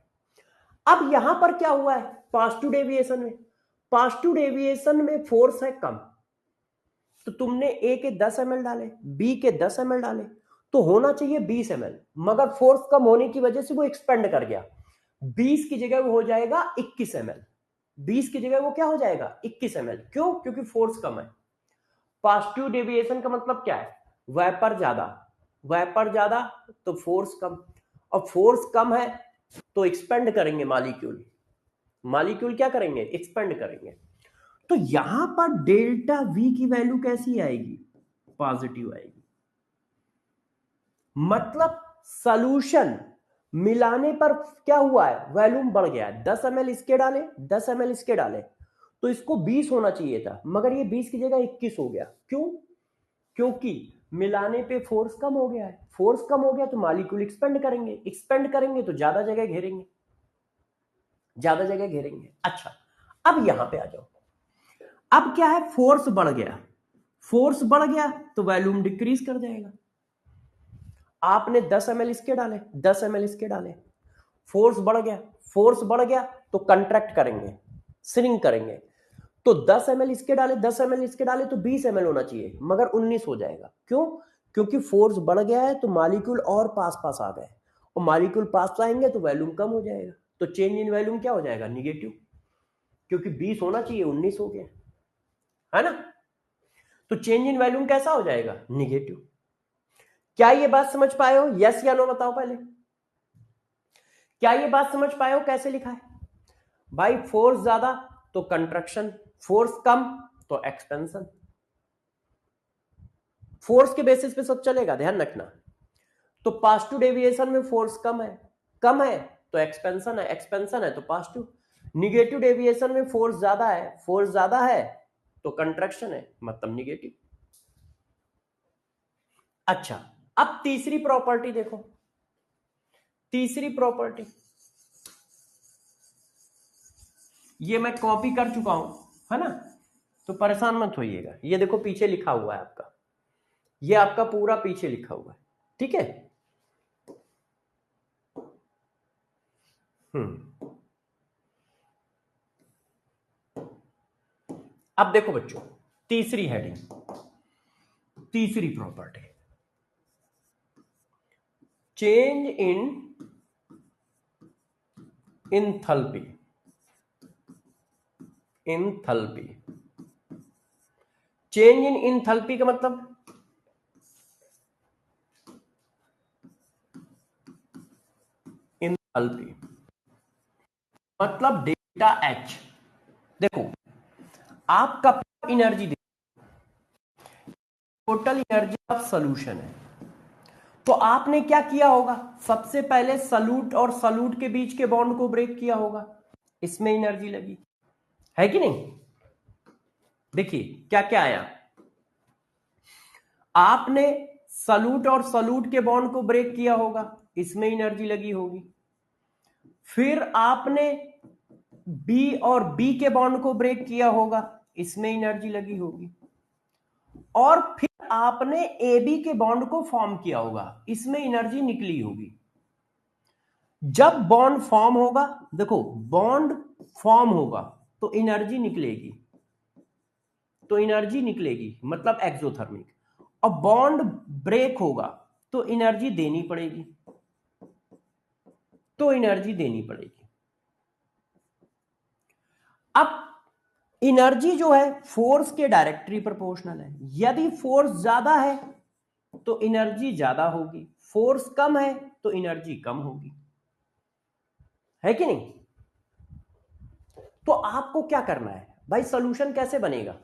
अब यहां पर क्या हुआ है? पॉजिटिव डेविएशन में, पॉजिटिव डेविएशन में फोर्स है कम, तो तुमने ए के 10 ml डाले, बी के 10 ml डाले, तो होना चाहिए 20 ml, मगर फोर्स कम होने की वजह से वो एक्सपेंड कर गया। 20 की जगह वो हो जाएगा 21 ml। 20 की जगह वो क्या हो जाएगा? 21 ml। क्यों? क्योंकि फोर्स कम है। पॉजिटिव डेविएशन का मतलब क्या है? वेपर ज्यादा, वेपर ज्यादा तो फोर्स कम, और फोर्स कम है तो एक्सपेंड करेंगे मॉलिक्यूल, मॉलिक्यूल क्या करेंगे? एक्सपेंड करेंगे। तो यहां पर डेल्टा वी की वैल्यू कैसी आएगी? पॉजिटिव आएगी। मतलब सॉल्यूशन मिलाने पर क्या हुआ है? वॉल्यूम बढ़ गया है। 10 ml इसके डाले, 10 ml इसके डाले, तो इसको 20 होना चाहिए था, मगर ये 20 की जगह 21 हो गया। क्यों? क्योंकि मिलाने पे फोर्स कम हो गया है। फोर्स कम हो गया तो मॉलिक्यूल एक्सपेंड करेंगे, एक्सपेंड करेंगे तो ज्यादा जगह घेरेंगे, ज्यादा जगह घेरेंगे। अच्छा, अब यहां पे आ जाओ। अब क्या है? फोर्स बढ़ गया, फोर्स बढ़ गया तो वॉल्यूम डिक्रीज कर जाएगा। आपने 10 ml इसके डाले, 10 ml इसके डाले, फोर्स बढ़ गया, फोर्स बढ़ गया तो कंट्रैक्ट करेंगे, श्रिंक करेंगे। तो 10 ml इसके डाले, 10 ml इसके डाले, तो 20 ml होना चाहिए, मगर 19 हो जाएगा। क्यों? क्योंकि फोर्स बढ़ गया है तो मॉलिक्यूल और पास पास आ गए, और मॉलिक्यूल पास आएंगे तो वॉल्यूम कम हो जाएगा। तो चेंज इन वॉल्यूम क्या हो जाएगा? निगेटिव, क्योंकि 20 होना चाहिए 19 हो गया, है ना? तो चेंज इन वॉल्यूम कैसा हो जाएगा? निगेटिव। क्या ये बात समझ पाए हो? यस या नो बताओ पहले। क्या ये बात समझ पाए हो कैसे लिखा है? भाई फोर्स ज्यादा तो कंट्रक्शन, फोर्स कम तो एक्सपेंशन। फोर्स के बेसिस पे सब चलेगा, ध्यान रखना। तो पॉजिटिव डेविएशन में फोर्स कम है, कम है तो एक्सपेंशन है, एक्सपेंशन है तो पॉजिटिव। निगेटिव डेविएशन में फोर्स ज्यादा है, फोर्स ज्यादा है तो कंट्रक्शन है, मतलब निगेटिव। अच्छा, अब तीसरी प्रॉपर्टी देखो, तीसरी प्रॉपर्टी ये मैं कॉपी कर चुका हूं, है ना? तो परेशान मत होइएगा। ये देखो पीछे लिखा हुआ है आपका, ये आपका पूरा पीछे लिखा हुआ है, ठीक है? अब देखो बच्चों, तीसरी हेडिंग, तीसरी property, change in enthalpy, enthalpy. Change in enthalpy का मतलब इंथैल्पी मतलब डेल्टा एच। देखो आपका energy, total energy of solution है, तो आपने क्या किया होगा? सबसे पहले सॉल्यूट और सॉल्यूट के बीच के बॉन्ड को ब्रेक किया होगा, इसमें एनर्जी लगी है कि नहीं? देखिए क्या क्या आया। आपने सॉल्यूट और सॉल्यूट के बॉन्ड को ब्रेक किया होगा, इसमें एनर्जी लगी होगी। फिर आपने बी और बी के बॉन्ड को ब्रेक किया होगा, इसमें एनर्जी लगी होगी। और फिर आपने ए बी के बॉन्ड को फॉर्म किया होगा, इसमें एनर्जी निकली होगी। जब बॉन्ड फॉर्म होगा, देखो बॉन्ड फॉर्म होगा तो एनर्जी निकलेगी, तो एनर्जी निकलेगी मतलब एक्सोथर्मिक। और बॉन्ड ब्रेक होगा तो एनर्जी देनी पड़ेगी, तो एनर्जी देनी पड़ेगी। अब एनर्जी जो है फोर्स के डायरेक्टली प्रोपोर्शनल है। यदि फोर्स ज्यादा है तो एनर्जी ज्यादा होगी, फोर्स कम है तो एनर्जी कम होगी, है कि नहीं? तो आपको क्या करना है भाई? सॉल्यूशन कैसे बनेगा?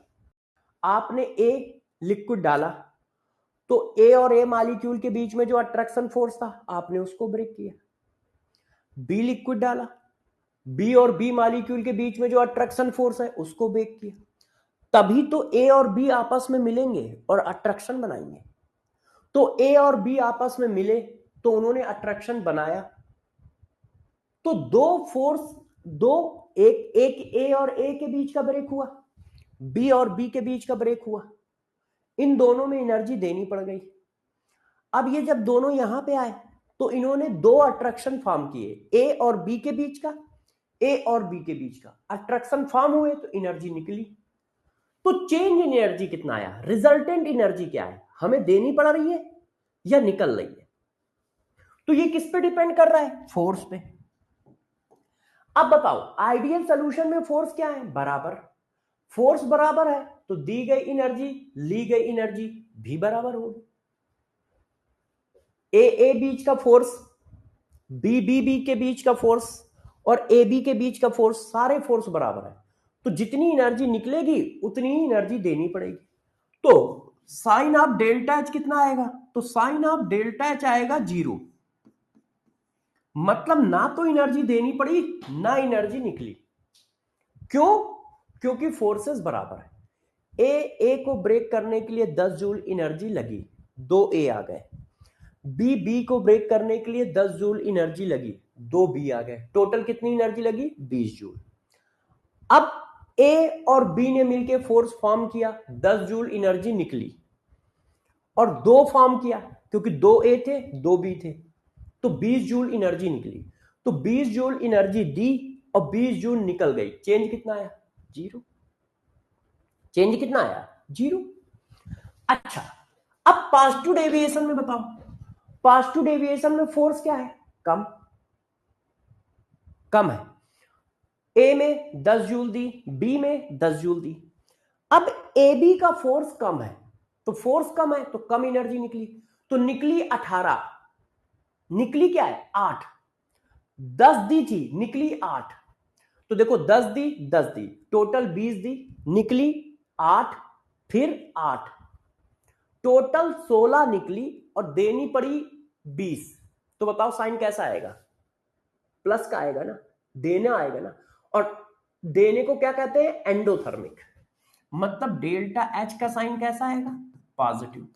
आपने ए लिक्विड डाला, तो ए और ए मॉलिक्यूल के बीच में जो अट्रैक्शन फोर्स था आपने उसको ब्रेक किया। बी लिक्विड डाला, बी और बी मॉलिक्यूल के बीच में जो अट्रैक्शन फोर्स है उसको ब्रेक किया। तभी तो ए और बी आपस में मिलेंगे और अट्रैक्शन बनाएंगे। तो ए और बी आपस में मिले तो उन्होंने अट्रैक्शन बनाया, तो दो फोर्स, दो, एक ए और ए के बीच का ब्रेक हुआ, बी और बी के बीच का ब्रेक हुआ, इन दोनों में एनर्जी देनी पड़ गई। अब ये जब दोनों यहां पे आए तो इन्होंने दो अट्रैक्शन फॉर्म किए, ए और बी के बीच का, ए और बी के बीच का अट्रैक्शन फॉर्म हुए तो एनर्जी निकली। तो चेंज इन एनर्जी कितना आया, रिजल्टेंट एनर्जी क्या है, हमें देनी पड़ रही है या निकल रही है? तो ये किस पे डिपेंड कर रहा है, फोर्स पे। अब बताओ आइडियल सोल्यूशन में फोर्स क्या है, बराबर। फोर्स बराबर है तो दी गई एनर्जी, ली गई एनर्जी भी बराबर होगी। ए बीच का फोर्स, बी के बीच का फोर्स और ए बी के बीच का फोर्स, सारे फोर्स बराबर है, तो जितनी एनर्जी निकलेगी उतनी ही एनर्जी देनी पड़ेगी। तो साइन ऑफ डेल्टा एच कितना आएगा, तो साइन ऑफ डेल्टा एच आएगा 0। मतलब ना तो एनर्जी देनी पड़ी ना एनर्जी निकली। क्यों? क्योंकि फोर्सेस बराबर है। ए को ब्रेक करने के लिए 10 जूल एनर्जी लगी, 2 ए आ गए। बी को ब्रेक करने के लिए 10 जूल एनर्जी लगी, 2 बी आ गए। टोटल कितनी एनर्जी लगी, 20 जूल। अब ए और बी ने मिलकर फोर्स फॉर्म किया, 10 जूल एनर्जी निकली और 2 फॉर्म किया, क्योंकि 2 ए थे 2 बी थे, तो 20 जूल एनर्जी निकली। तो 20 जूल एनर्जी दी और 20 जूल निकल गई। चेंज कितना आया, 0। चेंज कितना आया, 0। अच्छा, अब पॉजिटिव डेविएशन में बताओ, पॉजिटिव डेविएशन में फोर्स क्या है, कम, कम है। ए में 10 जूल दी, बी में 10 जूल दी। अब ए बी का फोर्स कम है, तो फोर्स कम है तो कम एनर्जी निकली, तो निकली 18। निकली क्या है, 8। 10 दी थी, निकली 8। तो देखो 10 दी 10 दी, टोटल 20 दी, निकली 8, फिर 8, टोटल 16 निकली और देनी पड़ी 20। तो बताओ साइन कैसा आएगा, प्लस का आएगा ना, देना आएगा ना। और देने को क्या कहते हैं, एंडोथर्मिक। मतलब डेल्टा एच का साइन कैसा आएगा, पॉजिटिव,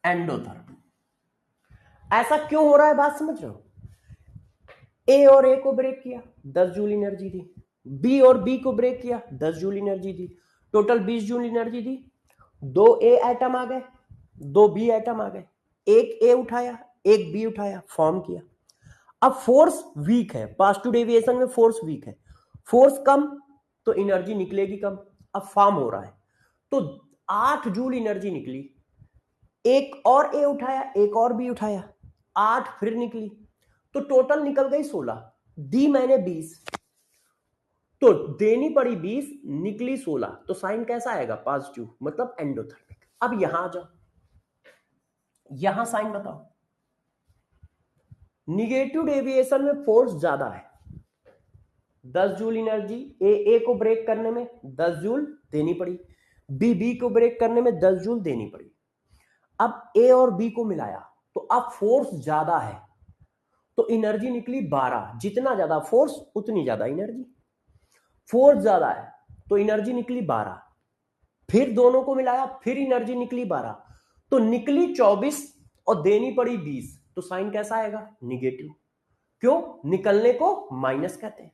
एंडोथर्मिक। ऐसा क्यों हो रहा है, बात समझ रहे हो? ए और ए को ब्रेक किया, 10 जूल एनर्जी दी। बी और बी को ब्रेक किया, 10 जूल एनर्जी दी, टोटल 20 जूल एनर्जी दी। 2 ए एटम आ गए, 2 बी एटम आ गए, एक ए उठाया एक बी उठाया, फॉर्म किया। अब फोर्स वीक है, पॉजिटिव डेविएशन में फोर्स वीक है, फोर्स कम तो एनर्जी निकलेगी कम। अब फॉर्म हो रहा है तो 8 जूल एनर्जी निकली, एक और ए उठाया एक और बी उठाया, 8 फिर निकली, तो टोटल निकल गई 16। दी मैंने 20, तो देनी पड़ी 20, निकली 16, तो साइन कैसा आएगा, पॉजिटिव, मतलब एंडोथर्मिक। अब यहां आ जाओ, यहां साइन बताओ। निगेटिव डेविएशन में फोर्स ज्यादा है, 10 जूल एनर्जी ए को ब्रेक करने में 10 जूल देनी पड़ी, बी को ब्रेक करने में 10 जूल देनी पड़ी। अब ए और बी को मिलाया तो अब फोर्स ज्यादा है, तो एनर्जी निकली 12। जितना ज्यादा फोर्स उतनी ज्यादा एनर्जी। फोर्स ज्यादा है तो एनर्जी निकली 12, फिर दोनों को मिलाया फिर एनर्जी निकली 12, तो निकली 24 और देनी पड़ी 20। तो साइन कैसा आएगा, निगेटिव। क्यों, निकलने को माइनस कहते हैं।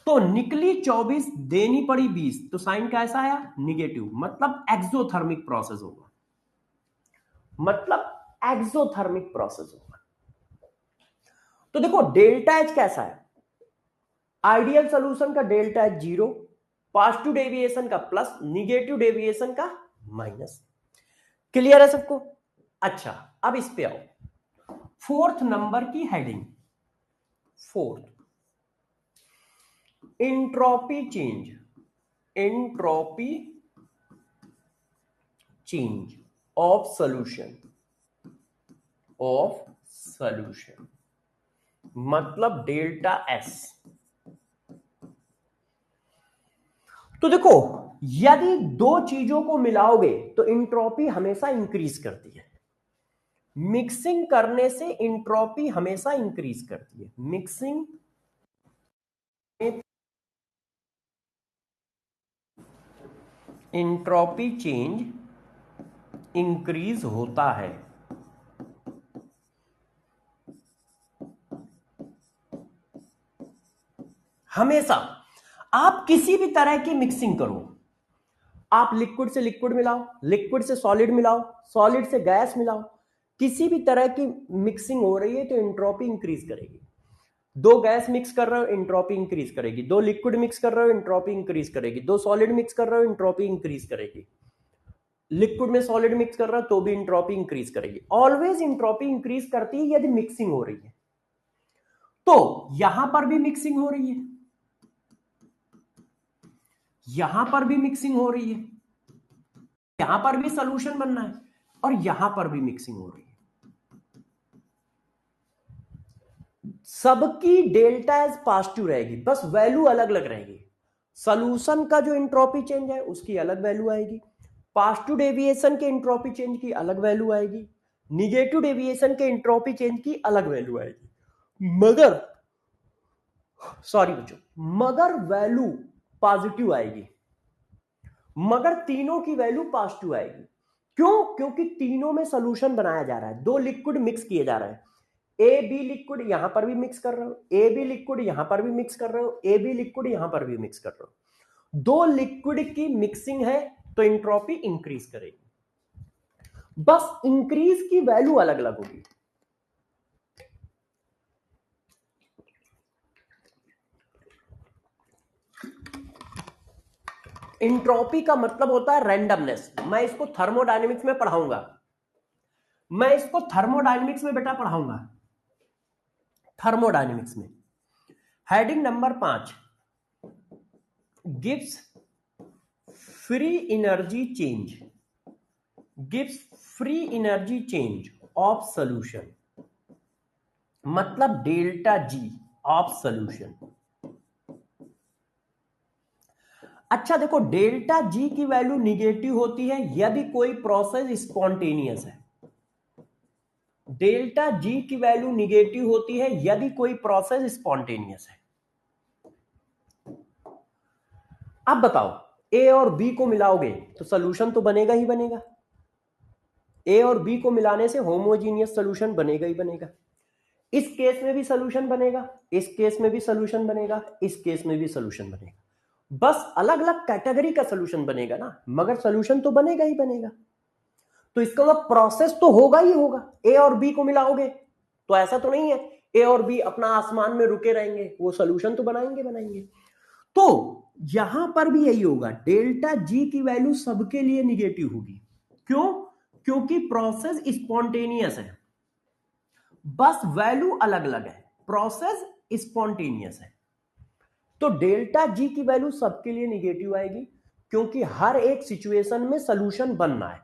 तो निकली 24 देनी पड़ी 20, तो साइन कैसा आया, निगेटिव, मतलब एक्सोथर्मिक प्रोसेस होगा, मतलब एक्सोथर्मिक प्रोसेस होगा। तो देखो डेल्टा एच कैसा है, आइडियल सॉल्यूशन का डेल्टा एच 0, पॉजिटिव डेविएशन का प्लस, निगेटिव डेविएशन का माइनस। क्लियर है सबको? अच्छा, अब इस पे आओ, फोर्थ नंबर की heading, fourth, entropy change, entropy change of solution, of solution, मतलब डेल्टा एस। तो देखो यदि दो चीजों को मिलाओगे तो इंट्रोपी हमेशा इंक्रीज करती है, मिक्सिंग करने से इंट्रोपी हमेशा इंक्रीज करती है, मिक्सिंग इंट्रोपी चेंज इंक्रीज होता है, हमेशा आप किसी भी तरह की मिक्सिंग करो, आप लिक्विड से लिक्विड मिलाओ, लिक्विड से सॉलिड मिलाओ, सॉलिड से गैस मिलाओ, किसी भी तरह की मिक्सिंग हो रही है तो एंट्रोपी इंक्रीज करेगी। दो गैस मिक्स कर रहे हो, एंट्रोपी इंक्रीज करेगी। दो लिक्विड मिक्स कर रहे हो, एंट्रोपी इंक्रीज करेगी। दो सॉलिड मिक्स कर रहे हो, एंट्रोपी इंक्रीज करेगी। लिक्विड में सॉलिड मिक्स कर रहा है तो भी एंट्रोपी इंक्रीज करेगी। ऑलवेज एंट्रोपी इंक्रीज करती है यदि मिक्सिंग हो रही है। तो यहां पर भी मिक्सिंग हो रही है, यहां पर भी मिक्सिंग हो रही है, यहां पर भी सॉल्यूशन बनना है, और यहां पर भी मिक्सिंग हो रही है। सबकी डेल्टा एज पॉजिटिव रहेगी, बस वैल्यू अलग अलग रहेगी। सॉल्यूशन का जो एंट्रोपी चेंज है उसकी अलग वैल्यू आएगी, पॉजिटिव डेविएशन के एंट्रोपी चेंज की अलग वैल्यू आएगी, निगेटिव डेविएशन के एंट्रोपी चेंज की अलग वैल्यू आएगी। मगर सॉरी बच्चों, मगर वैल्यू पॉजिटिव आएगी, मगर तीनों की वैल्यू पॉजिटिव आएगी। क्यों? क्योंकि तीनों में सॉल्यूशन बनाया जा रहा है, दो लिक्विड मिक्स किए जा रहे हैं। ए बी लिक्विड यहां पर भी मिक्स कर रहे हो, ए बी लिक्विड यहां पर भी मिक्स कर रहे हो, ए बी लिक्विड यहां पर भी मिक्स कर रहे हो। दो लिक्विड की मिक्सिंग है तो एंट्रोपी इंक्रीज करेगी, बस इंक्रीज की वैल्यू अलग अलग होगी। एंट्रोपी का मतलब होता है रैंडमनेस। मैं इसको थर्मोडायनेमिक्स में पढ़ाऊंगा, मैं इसको थर्मोडायनेमिक्स में बेटा पढ़ाऊंगा, थर्मोडायनेमिक्स में। Heading number 5, gives free energy change, gives free energy change of solution, मतलब डेल्टा जी ऑफ सॉल्यूशन। अच्छा देखो, डेल्टा जी की वैल्यू निगेटिव होती है यदि कोई प्रोसेस स्पॉन्टेनियस है। डेल्टा जी की वैल्यू निगेटिव होती है यदि कोई प्रोसेस स्पॉन्टेनियस है। अब बताओ, ए और बी को मिलाओगे तो सॉल्यूशन तो बनेगा ही बनेगा। ए और बी को मिलाने से होमोजीनियस सॉल्यूशन बनेगा ही बनेगा। इस केस में भी सॉल्यूशन बनेगा, इस केस में भी सॉल्यूशन बनेगा, इस केस में भी सॉल्यूशन बनेगा। बस अलग अलग कैटेगरी का सॉल्यूशन बनेगा ना, मगर सॉल्यूशन तो बनेगा ही बनेगा। तो इसका मतलब प्रोसेस तो होगा ही होगा। ए और बी को मिलाओगे तो ऐसा तो नहीं है ए और बी अपना आसमान में रुके रहेंगे, वो सॉल्यूशन तो बनाएंगे बनाएंगे। तो यहां पर भी यही होगा, डेल्टा जी की वैल्यू सबके लिए निगेटिव होगी। क्यों? क्योंकि प्रोसेस स्पॉन्टेनियस है, बस वैल्यू अलग अलग है, प्रोसेस स्पॉन्टेनियस है। तो डेल्टा जी की वैल्यू सबके लिए निगेटिव आएगी, क्योंकि हर एक सिचुएशन में सॉल्यूशन बनना है।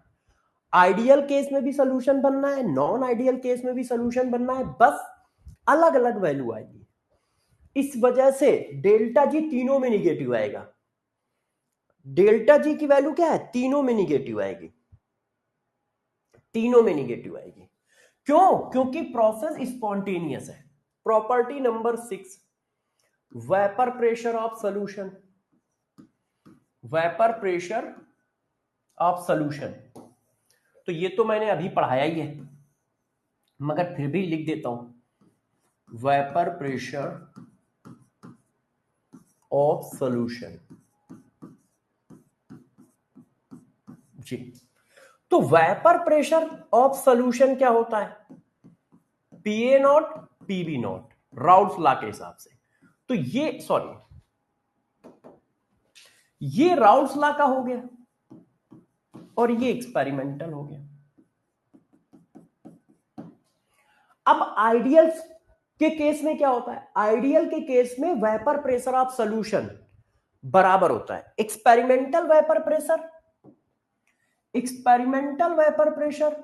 आइडियल केस में भी सॉल्यूशन बनना है, नॉन आइडियल केस में भी सॉल्यूशन बनना है, बस अलग अलग वैल्यू आएगी। इस वजह से डेल्टा जी तीनों में निगेटिव आएगा। डेल्टा जी की वैल्यू क्या है? तीनों में निगेटिव आएगी, तीनों में निगेटिव आएगी। क्यों? क्योंकि प्रोसेस स्पॉन्टेनियस है। Property number 6, vapour pressure of solution, vapour pressure of solution. तो ये तो मैंने अभी पढ़ाया ही है, मगर फिर भी लिख देता हूं, वेपर प्रेशर ऑफ सॉल्यूशन जी। तो वेपर प्रेशर ऑफ सॉल्यूशन क्या होता है? PA naught PB naught, Raoult's law के हिसाब से। तो ये ये राउल्स लॉ का हो गया और ये एक्सपेरिमेंटल हो गया। अब आइडियल के केस में क्या होता है? आइडियल के केस में वेपर प्रेशर ऑफ सॉल्यूशन बराबर होता है experimental vapour pressure. Experimental vapour pressure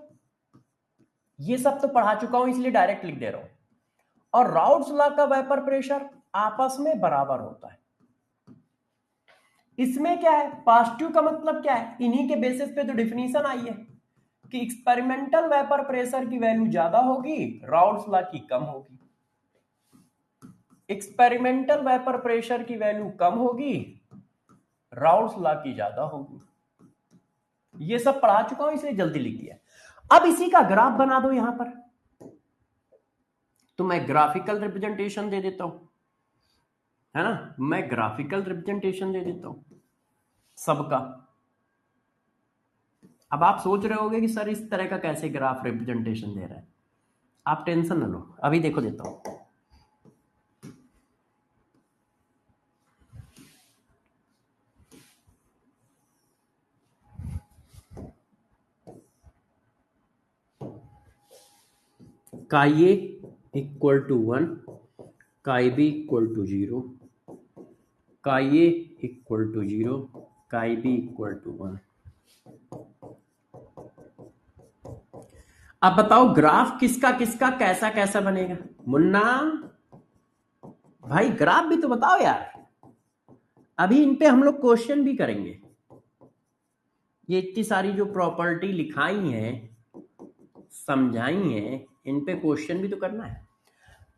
ये सब तो पढ़ा चुका हूं, इसलिए डायरेक्ट लिख दे रहा हूं। और राउल्स लॉ का वेपर प्रेशर आपस में बराबर होता है। इसमें क्या है? पॉजिटिव का मतलब क्या है? इन्हीं के बेसिस पे तो डिफिनीशन आई है कि एक्सपेरिमेंटल वेपर प्रेशर की वैल्यू ज्यादा होगी, राउल्स लॉ की कम होगी। एक्सपेरिमेंटल वेपर प्रेशर की वैल्यू कम होगी, राउल्स लॉ की ज्यादा होगी। ये सब पढ़ा चुका हूं, इसलिए जल्दी लिख दिया। अब इसी का ग्राफ बना दो यहां पर, तो मैं ग्राफिकल रिप्रेजेंटेशन दे देता हूं, है ना, मैं ग्राफिकल रिप्रेजेंटेशन दे देता हूं सबका। अब आप सोच रहे होगे कि सर इस तरह का कैसे ग्राफ रिप्रेजेंटेशन दे रहा है। आप टेंशन न लो, अभी देखो देता हूं। काई ए इक्वल टू 1, काई बी इक्वल टू 0, काई ए equal to 0, chi B equal to 1। अब बताओ ग्राफ किसका किसका कैसा कैसा बनेगा। मुन्ना भाई ग्राफ भी तो बताओ यार, अभी इन पे हम लोग क्वेश्चन भी करेंगे। ये इतनी सारी जो प्रॉपर्टी लिखाई है, समझाई है, इन पे क्वेश्चन भी तो करना है।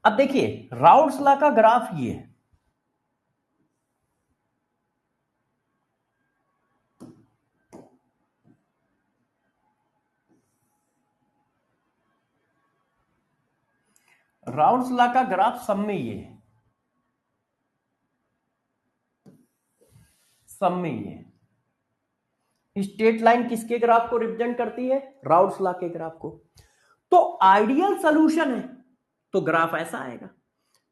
अब देखिए राउल्ट्स लॉ का ग्राफ ये है, राउल्ट्स लॉ का ग्राफ सब में ये है, सब में ये है। स्ट्रेट लाइन किसके ग्राफ को रिप्रेजेंट करती है, राउल्ट्स लॉ के ग्राफ को। तो आइडियल सॉल्यूशन है तो ग्राफ ऐसा आएगा,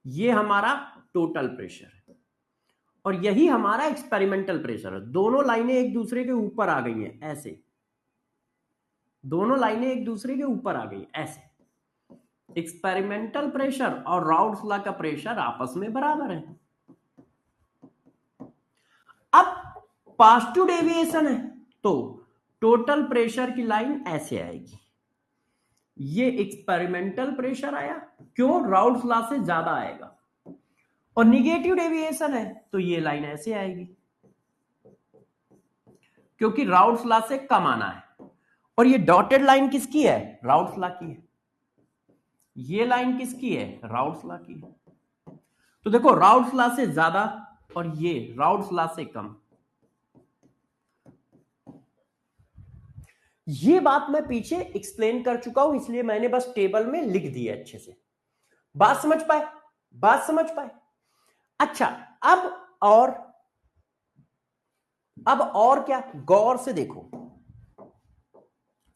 ये हमारा टोटल प्रेशर है और यही हमारा एक्सपेरिमेंटल प्रेशर है। दोनों लाइनें एक दूसरे के ऊपर आ गई हैं ऐसे, दोनों लाइनें एक दूसरे के ऊपर आ गई ऐसे। एक्सपेरिमेंटल प्रेशर और राउल्ट्स लॉ का प्रेशर आपस में बराबर है। अब पॉजिटिव डेविएशन है तो टोटल प्रेशर की लाइन ऐसे आएगी, ये एक्सपेरिमेंटल प्रेशर आया, क्यों, राउल्ट्स लॉ से ज्यादा आएगा। और निगेटिव डेविएशन है तो ये लाइन ऐसे आएगी, क्योंकि राउल्ट्स लॉ से कम आना है। और ये डॉटेड लाइन किसकी है, राउल्ट्स लॉ की है। ये लाइन किसकी है, राउल्ट्स लॉ की है। तो देखो राउल्ट्स लॉ से ज्यादा और ये राउल्ट्स लॉ से कम। ये बात मैं पीछे एक्सप्लेन कर चुका हूं, इसलिए मैंने बस टेबल में लिख दिया अच्छे से। बात समझ पाए, बात समझ पाए। अच्छा अब और क्या, गौर से देखो,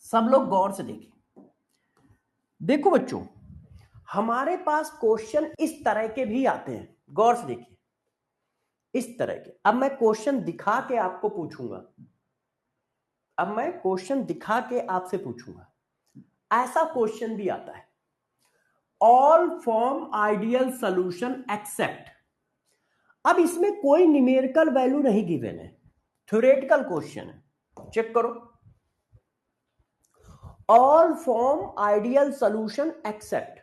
सब लोग गौर से देखें। देखो बच्चों हमारे पास क्वेश्चन इस तरह के भी आते हैं, गौर से देखिए इस तरह के। अब मैं क्वेश्चन दिखा के आपको पूछूंगा, अब मैं क्वेश्चन दिखा के आपसे पूछूंगा। ऐसा क्वेश्चन भी आता है, all form ideal solution except. अब इसमें कोई न्यूमेरिकल वैल्यू नहीं गिवन है, थ्योरेटिकल क्वेश्चन है, चेक करो। All form ideal solution except.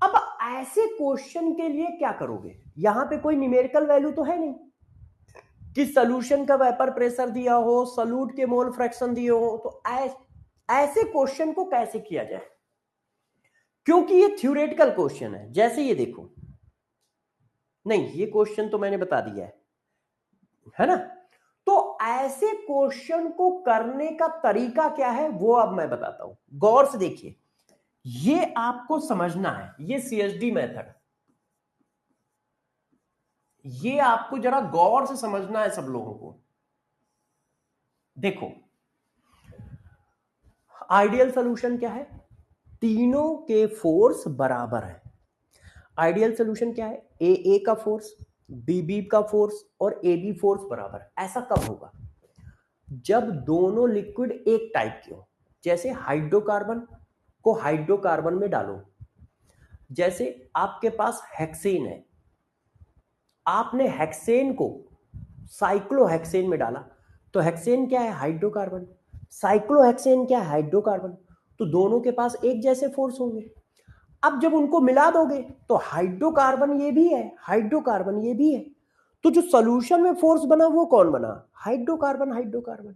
अब ऐसे क्वेश्चन के लिए क्या करोगे, यहां पे कोई न्यूमेरिकल वैल्यू तो है नहीं कि सॉल्यूशन का वेपर प्रेशर दिया हो, सॉल्यूट के मोल फ्रैक्शन दिए हो, तो ऐसे क्वेश्चन को कैसे किया जाए, क्योंकि ये थ्योरेटिकल क्वेश्चन है। जैसे ये देखो, नहीं ये क्वेश्चन तो मैंने बता दिया है ना। तो ऐसे क्वेश्चन को करने का तरीका क्या है वो अब मैं बताता हूं, गौर से देखिए। ये आपको समझना है, ये सीएचडी मेथड, ये आपको जरा गौर से समझना है सब लोगों को। देखो आइडियल सॉल्यूशन क्या है, तीनों के फोर्स बराबर है। आइडियल सॉल्यूशन क्या है, ए का फोर्स, बी का फोर्स और ए बी फोर्स बराबर है। ऐसा कब होगा, जब दोनों लिक्विड एक टाइप के हो। जैसे हाइड्रोकार्बन को हाइड्रोकार्बन में डालो, जैसे आपके पास हेक्सेन है, आपने हेक्सेन को साइक्लोहेक्सेन में डाला, तो हेक्सेन क्या है, हाइड्रोकार्बन, साइक्लोहेक्सेन क्या है, हाइड्रोकार्बन। तो दोनों के पास एक जैसे फोर्स होंगे। अब जब उनको मिला दोगे तो हाइड्रोकार्बन ये भी है, हाइड्रोकार्बन ये भी है, तो जो सॉल्यूशन में फोर्स बना वो कौन बना, हाइड्रोकार्बन हाइड्रोकार्बन।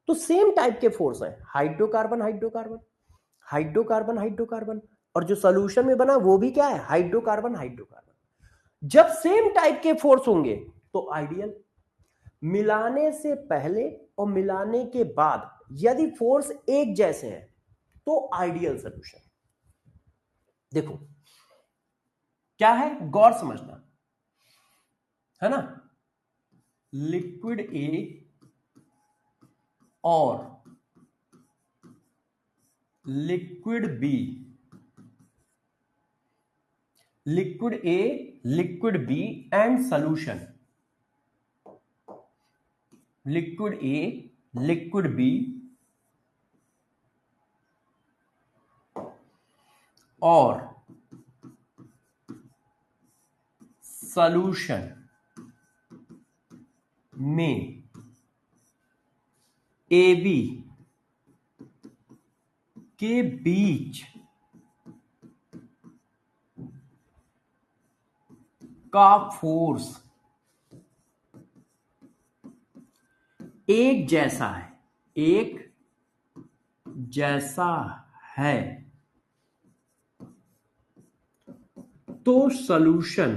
तो सेम टाइप के फोर्स है, हाइड्रोकार्बन हाइड्रोकार्बन, हाइड्रोकार्बन हाइड्रोकार्बन, और जो सॉल्यूशन में बना वो भी क्या है, हाइड्रोकार्बन हाइड्रोकार्बन। जब सेम टाइप के फोर्स होंगे तो आइडियल, मिलाने से पहले और मिलाने के बाद यदि फोर्स एक जैसे हैं तो आइडियल सॉल्यूशन। देखो क्या है, गौर समझना। है ना, लिक्विड ए और liquid B, liquid A, liquid B and solution, liquid A, liquid B और सॉल्यूशन में ए बी के बीच का फोर्स एक जैसा है, एक जैसा है, तो सॉल्यूशन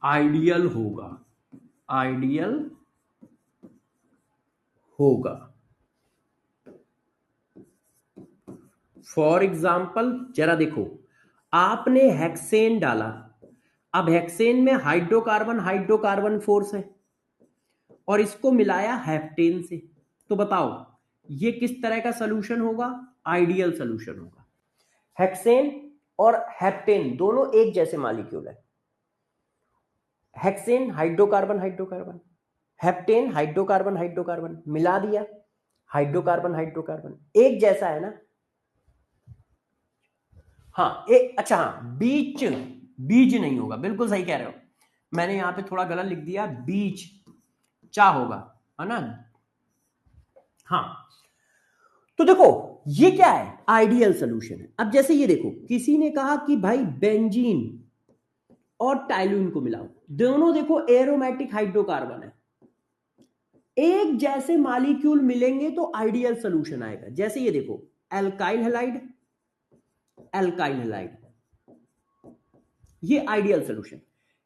आइडियल होगा, आइडियल होगा। फॉर एग्जाम्पल जरा देखो, आपने हेक्सेन डाला, अब हेक्सेन में हाइड्रोकार्बन हाइड्रोकार्बन फोर्स है और इसको मिलाया हेप्टेन से, तो बताओ ये किस तरह का सॉल्यूशन होगा, आइडियल सॉल्यूशन होगा। हेक्सेन और हेप्टेन दोनों एक जैसे मॉलिक्यूल है, hexane hydrocarbon hydrocarbon, heptane hydrocarbon hydrocarbon, मिला दिया हाइड्रोकार्बन हाइड्रोकार्बन, एक जैसा है ना। हाँ एक, अच्छा हाँ, बीच, बीज नहीं होगा, बिल्कुल सही कह रहे हो, मैंने यहां पे थोड़ा गलत लिख दिया, बीच चा होगा, है ना। हाँ तो देखो ये क्या है, आइडियल सॉल्यूशन है। अब जैसे ये देखो, किसी ने कहा कि भाई बेंजीन और टाइलून को मिलाओ, दोनों देखो एरोमेटिक हाइड्रोकार्बन है, एक जैसे मॉलिक्यूल मिलेंगे तो आइडियल सॉल्यूशन आएगा। जैसे ये देखो, एल्काइल हैलाइड, एल्काइल हैलाइड, ये आइडियल सॉल्यूशन।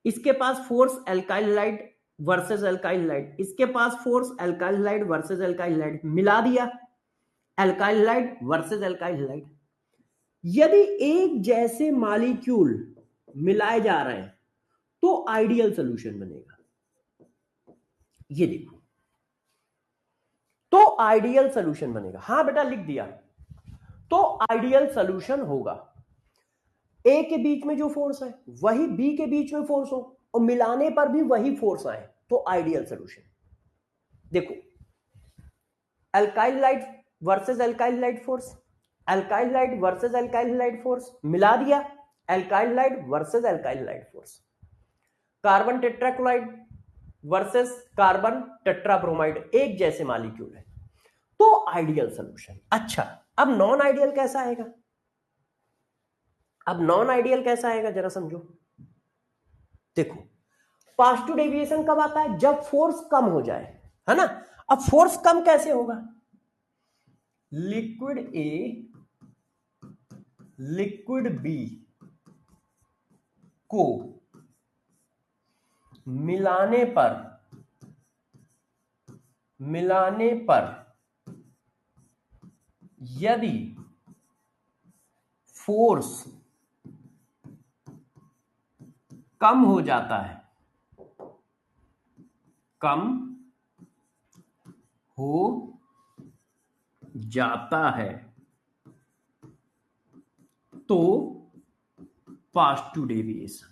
इसके पास force alkyl halide versus alkyl halide, इसके पास force alkyl halide versus alkyl halide, मिला दिया alkyl halide versus alkyl halide. यदि एक जैसे मॉलिक्यूल मिलाए जा रहे हैं तो आइडियल सॉल्यूशन बनेगा। ये देखो, तो आइडियल सॉल्यूशन बनेगा। हाँ बेटा लिख दिया, तो आइडियल सॉल्यूशन होगा, ए के बीच में जो फोर्स है वही बी के बीच में फोर्स हो और मिलाने पर भी वही फोर्स आए, तो आइडियल सॉल्यूशन। देखो alkyl halide versus alkyl halide force, alkyl halide versus alkyl halide force, मिला दिया alkyl halide versus alkyl halide force, carbon tetrachloride versus carbon tetrabromide, एक जैसे मॉलिक्यूल है, तो आइडियल सॉल्यूशन। अच्छा अब नॉन आइडियल कैसा आएगा, अब नॉन आइडियल कैसा आएगा जरा समझो। देखो पॉजिटिव डेविएशन कब आता है, जब फोर्स कम हो जाए, है ना। अब फोर्स कम कैसे होगा, लिक्विड ए लिक्विड बी को मिलाने पर यदि फोर्स कम हो जाता है, कम हो जाता है तो पॉजिटिव डेविएशन।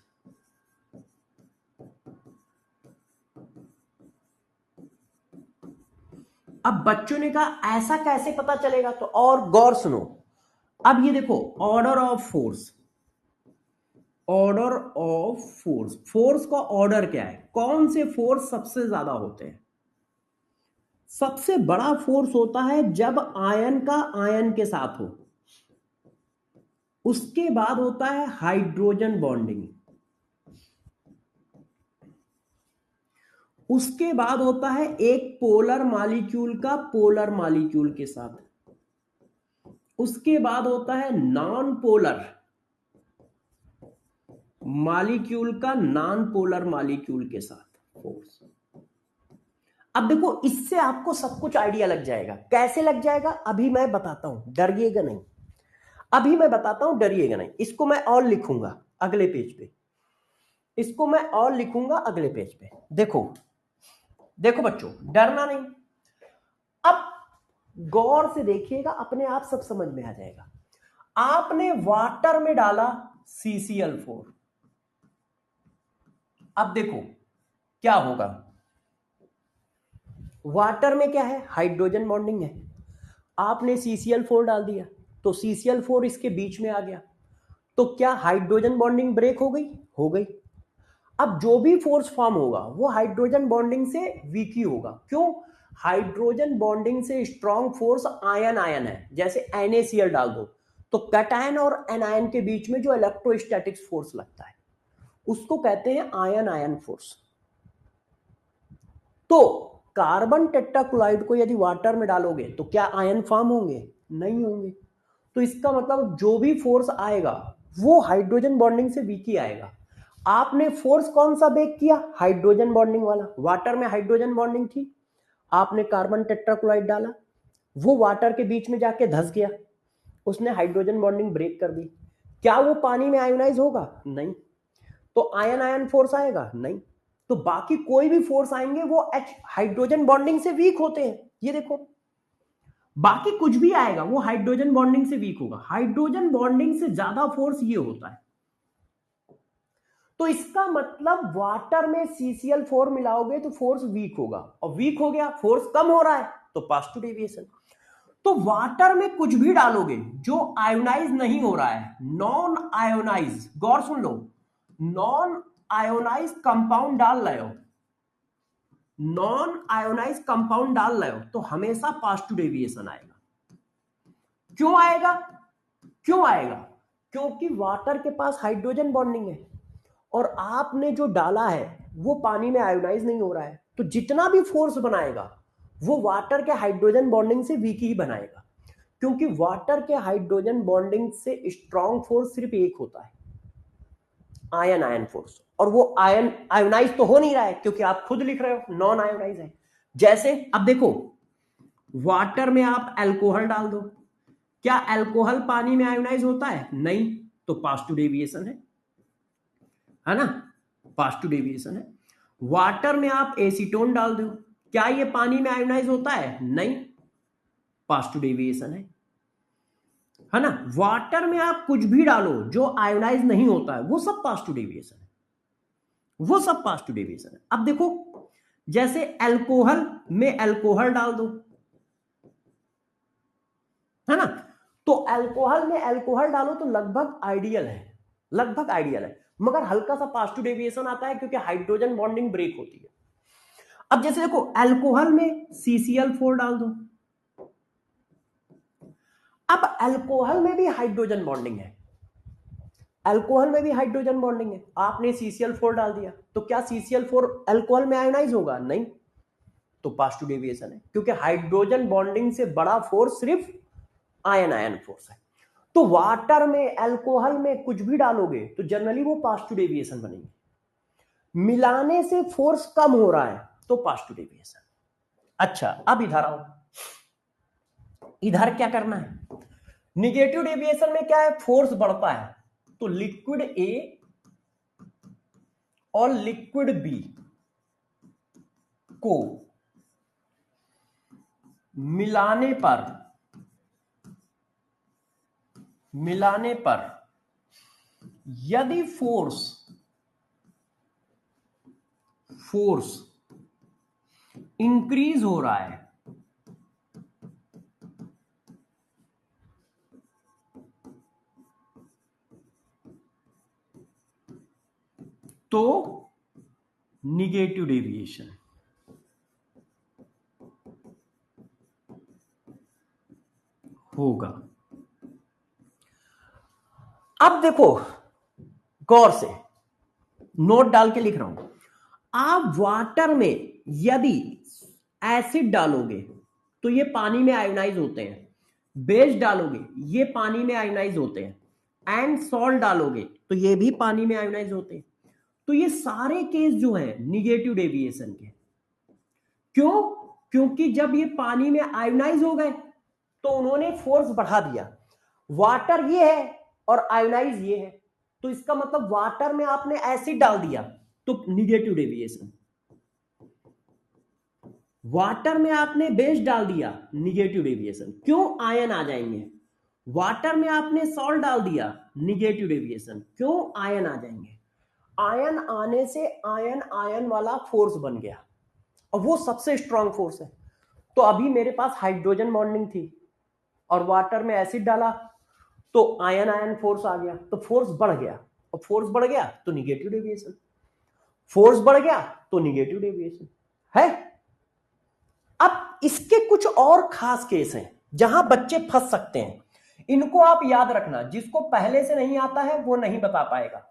अब बच्चों ने कहा ऐसा कैसे पता चलेगा, तो और गौर सुनो। अब ये देखो order of force, order of force, force का ऑर्डर क्या है, कौन से फोर्स सबसे ज्यादा होते हैं। सबसे बड़ा फोर्स होता है जब आयन का आयन के साथ हो, उसके बाद होता है हाइड्रोजन बॉन्डिंग, उसके बाद होता है एक पोलर मॉलिक्यूल का पोलर मॉलिक्यूल के साथ, उसके बाद होता है नॉन पोलर मॉलिक्यूल का नॉन पोलर मॉलिक्यूल के साथ फोर्स। अब देखो इससे आपको सब कुछ आइडिया लग जाएगा, कैसे लग जाएगा अभी मैं बताता हूं, डरिएगा नहीं, अभी मैं बताता हूं, डरिएगा नहीं। इसको मैं और लिखूंगा अगले पेज पे। इसको मैं और लिखूंगा अगले पेज पे। देखो देखो बच्चों, डरना नहीं। अब गौर से देखिएगा, अपने आप सब समझ में आ जाएगा। आपने वाटर में डाला CCl4, अब देखो क्या होगा। वाटर में क्या है, हाइड्रोजन बॉन्डिंग है। आपने CCl4 डाल दिया तो CCl4 इसके बीच में आ गया, तो क्या हाइड्रोजन बॉन्डिंग ब्रेक हो गई? हो गई। अब जो भी फोर्स फॉर्म होगा वो हाइड्रोजन बॉन्डिंग से वीक ही होगा। क्यों? हाइड्रोजन बॉन्डिंग से स्ट्रॉन्ग फोर्स आयन आयन है। जैसे NaCl डाल दो तो कैटायन और एनायन के बीच में जो इलेक्ट्रोस्टैटिक फोर्स लगता है उसको कहते हैं आयन आयन फोर्स। तो कार्बन टेट्राक्लोराइड को यदि वाटर में डालोगे तो क्या आयन फॉर्म होंगे? नहीं होंगे। तो इसका मतलब जो भी फोर्स आएगा वो हाइड्रोजन बॉन्डिंग से वीक ही आएगा। आपने फोर्स कौन सा बेक किया? हाइड्रोजन बॉन्डिंग वाला। वाटर में हाइड्रोजन बॉन्डिंग थी, आपने कार्बन टेट्राक्लोराइड डाला, वो वाटर के बीच में जाके धंस गया, उसने हाइड्रोजन बॉन्डिंग ब्रेक कर दी। क्या वो पानी में आयोनाइज होगा? नहीं। तो आयन आयन फोर्स आएगा? नहीं। तो बाकी कोई भी फोर्स आएंगे वो हाइड्रोजन बॉन्डिंग से वीक होते हैं। ये देखो, बाकी कुछ भी आएगा वो हाइड्रोजन बॉन्डिंग से वीक होगा। हाइड्रोजन बॉन्डिंग से ज्यादा फोर्स ये होता है। तो इसका मतलब वाटर में CCl4 मिलाओगे तो फोर्स वीक होगा, और वीक हो गया, फोर्स कम हो रहा है तो पॉजिटिव डेविएशन। तो वाटर में कुछ भी डालोगे जो आयोनाइज नहीं हो रहा है, नॉन आयोनाइज, गौर सुन लो, नॉन आयोनाइज कंपाउंड डाल रहे हो, नॉन आयोनाइज कंपाउंड डाल रहे हो तो हमेशा पॉजिटिव डेविएशन आएगा। क्यों आएगा? क्यों आएगा? क्योंकि वाटर के पास हाइड्रोजन बॉन्डिंग है और आपने जो डाला है वो पानी में आयोनाइज नहीं हो रहा है, तो जितना भी फोर्स बनाएगा वो वाटर के हाइड्रोजन बॉन्डिंग से वीक ही बनाएगा। क्योंकि वाटर के हाइड्रोजन बॉन्डिंग से स्ट्रॉन्ग फोर्स सिर्फ एक होता है, आयन आयन फोर्स, और वो आयन आयोनाइज तो हो नहीं रहा है क्योंकि आप खुद लिख रहे हो नॉन आयोनाइज है। जैसे अब देखो, वाटर में आप अल्कोहल डाल दो, क्या अल्कोहल पानी में आयोनाइज होता है? नहीं। तो पॉजिटिव डेविएशन है ना, पॉजिटिव डेविएशन है। वाटर में आप एसीटोन डाल दो, क्या ये पानी में आयोनाइज होता है? नहीं। पॉजिटिव डेविएशन है ना। वाटर में आप कुछ भी डालो जो आयोनाइज नहीं होता है वो सब पॉजिटिव डेविएशन है, वो सब पॉजिटिव डेविएशन है। अब देखो, जैसे अल्कोहल में अल्कोहल डाल दो, है ना, तो अल्कोहल में अल्कोहल डालो तो लगभग आइडियल है, लगभग आइडियल है, मगर हल्का सा पॉजिटिव डेविएशन आता है क्योंकि हाइड्रोजन बॉन्डिंग ब्रेक होती है। अब जैसे देखो, अल्कोहल में CCl4 डाल दो, अब अल्कोहल में भी हाइड्रोजन बॉन्डिंग है, अल्कोहल में भी हाइड्रोजन बॉन्डिंग है, आपने CCl4 डाल दिया तो क्या CCl4 अल्कोहल में आयोनाइज होगा? नहीं। तो पॉजिटिव डेविएशन है क्योंकि हाइड्रोजन बॉन्डिंग से बड़ा फोर्स सिर्फ आयन आयन फोर्स है। तो वाटर में अल्कोहल में कुछ भी डालोगे तो जनरली वो पॉजिटिव डेविएशन बनेंगे। मिलाने से फोर्स कम हो रहा है तो पॉजिटिव डेविएशन। अच्छा, अब इधर आओ, इधर क्या करना है? निगेटिव डेविएशन में क्या है? फोर्स बढ़ता है, तो लिक्विड ए और लिक्विड बी को मिलाने पर यदि फोर्स इंक्रीज हो रहा है तो निगेटिव डेविएशन। होगा। अब देखो, गौर से नोट डाल के लिख रहा हूं, आप वाटर में यदि एसिड डालोगे तो ये पानी में आयोनाइज होते हैं, बेस डालोगे ये पानी में आयोनाइज होते हैं, एंड सॉल्ट डालोगे तो ये भी पानी में आयोनाइज होते हैं। तो ये सारे केस जो है निगेटिव डेविएशन के। क्यों? क्योंकि जब ये पानी में आयोनाइज हो गए तो उन्होंने फोर्स बढ़ा दिया। वाटर ये है और आयोनाइज ये है, तो इसका मतलब वाटर में आपने एसिड डाल दिया तो निगेटिव डेविएशन, वाटर में आपने बेस डाल दिया निगेटिव डेविएशन। क्यों? आयन आ जाएंगे। वाटर में आपने सॉल्ट डाल दिया निगेटिव डेविएशन। क्यों? आयन आ जाएंगे। आयन आने से आयन आयन वाला फोर्स बन गया और वो सबसे स्ट्रांग फोर्स है। तो अभी मेरे पास हाइड्रोजन बॉन्डिंग थी और वाटर में एसिड डाला तो आयन आयन फोर्स आ गया, तो फोर्स बढ़ गया, और फोर्स बढ़ गया तो निगेटिव डेविएशन, फोर्स बढ़ गया तो निगेटिव डेविएशन है। अब इसके कुछ और खास केस हैं जहां बच्चे फंस सकते हैं, इनको आप याद रखना। जिसको पहले से नहीं आता है वो नहीं बता पाएगा,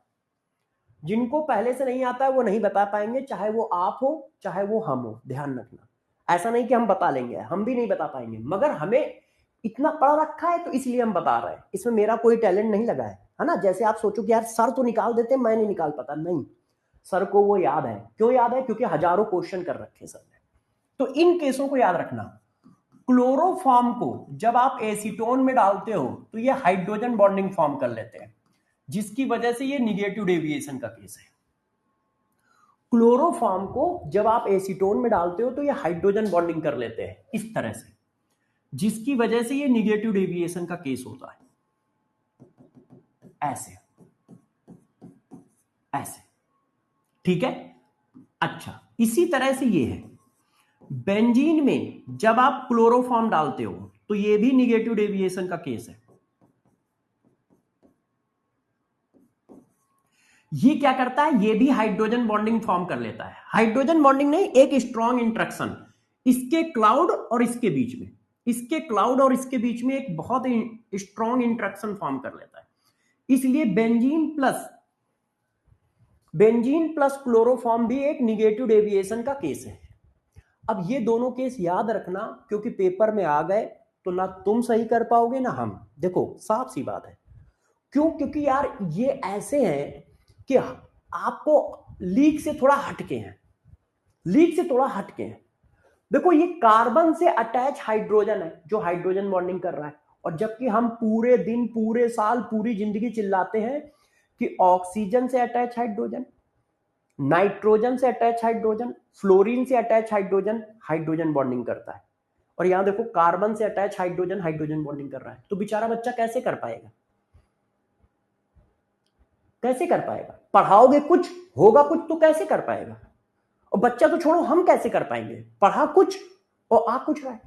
जिनको पहले से नहीं आता है वो नहीं बता पाएंगे, चाहे वो आप हो चाहे वो हम हो। ध्यान रखना, ऐसा नहीं कि हम बता लेंगे, हम भी नहीं बता पाएंगे, मगर हमें इतना पढ़ रखा है तो इसलिए हम बता रहे हैं। इसमें मेरा कोई टैलेंट नहीं लगा है ना। जैसे आप सोचो कि यार सर तो निकाल देते, मैं नहीं निकाल पाता, नहीं, सर को वो याद है। क्यों याद है? क्योंकि हजारों क्वेश्चन कर रखे सर ने। तो इन केसों को याद रखना। क्लोरोफॉर्म को जब आप एसीटोन में डालते हो तो ये हाइड्रोजन बॉन्डिंग फॉर्म कर लेते हैं, जिसकी वजह से ये निगेटिव डेविएशन का केस है। क्लोरोफॉर्म को जब आप एसीटोन में डालते हो तो ये हाइड्रोजन बॉन्डिंग कर लेते हैं इस तरह से, जिसकी वजह से ये निगेटिव डेविएशन का केस होता है। ऐसे ऐसे, ठीक है। अच्छा, इसी तरह से ये है बेंजीन में जब आप क्लोरोफॉर्म डालते हो तो ये भी निगेटिव डेविएशन का केस है। ये क्या करता है? ये भी हाइड्रोजन बॉन्डिंग फॉर्म कर लेता है। हाइड्रोजन बॉन्डिंग नहीं, एक स्ट्रॉन्ग इंट्रैक्शन इसके क्लाउड और इसके बीच में, इसके क्लाउड और इसके बीच में एक बहुत स्ट्रॉन्ग इंट्रैक्शन फॉर्म कर लेता है। इसलिए बेंजीन प्लस क्लोरोफॉर्म भी एक निगेटिव डेविएशन का केस है। अब ये दोनों केस याद रखना, क्योंकि पेपर में आ गए तो ना तुम सही कर पाओगे ना हम। देखो साफ सी बात है। क्यों? क्योंकि यार ये ऐसे हैं कि आपको लीक से थोड़ा हटके हैं, लीक से थोड़ा हटके हैं। देखो ये कार्बन से अटैच हाइड्रोजन है जो हाइड्रोजन बॉन्डिंग कर रहा है, और जबकि हम पूरे दिन पूरे साल पूरी जिंदगी चिल्लाते हैं कि ऑक्सीजन से अटैच हाइड्रोजन, नाइट्रोजन से अटैच हाइड्रोजन, फ्लोरीन से अटैच हाइड्रोजन हाइड्रोजन बॉन्डिंग करता है। और यहां देखो कार्बन से अटैच हाइड्रोजन हाइड्रोजन बॉन्डिंग कर रहा है। तो बेचारा बच्चा कैसे कर पाएगा? कैसे कर पाएगा? पढ़ाओगे कुछ, होगा कुछ, तो कैसे कर पाएगा? और बच्चा तो छोड़ो, हम कैसे कर पाएंगे? पढ़ा कुछ और आ कुछ रहा है।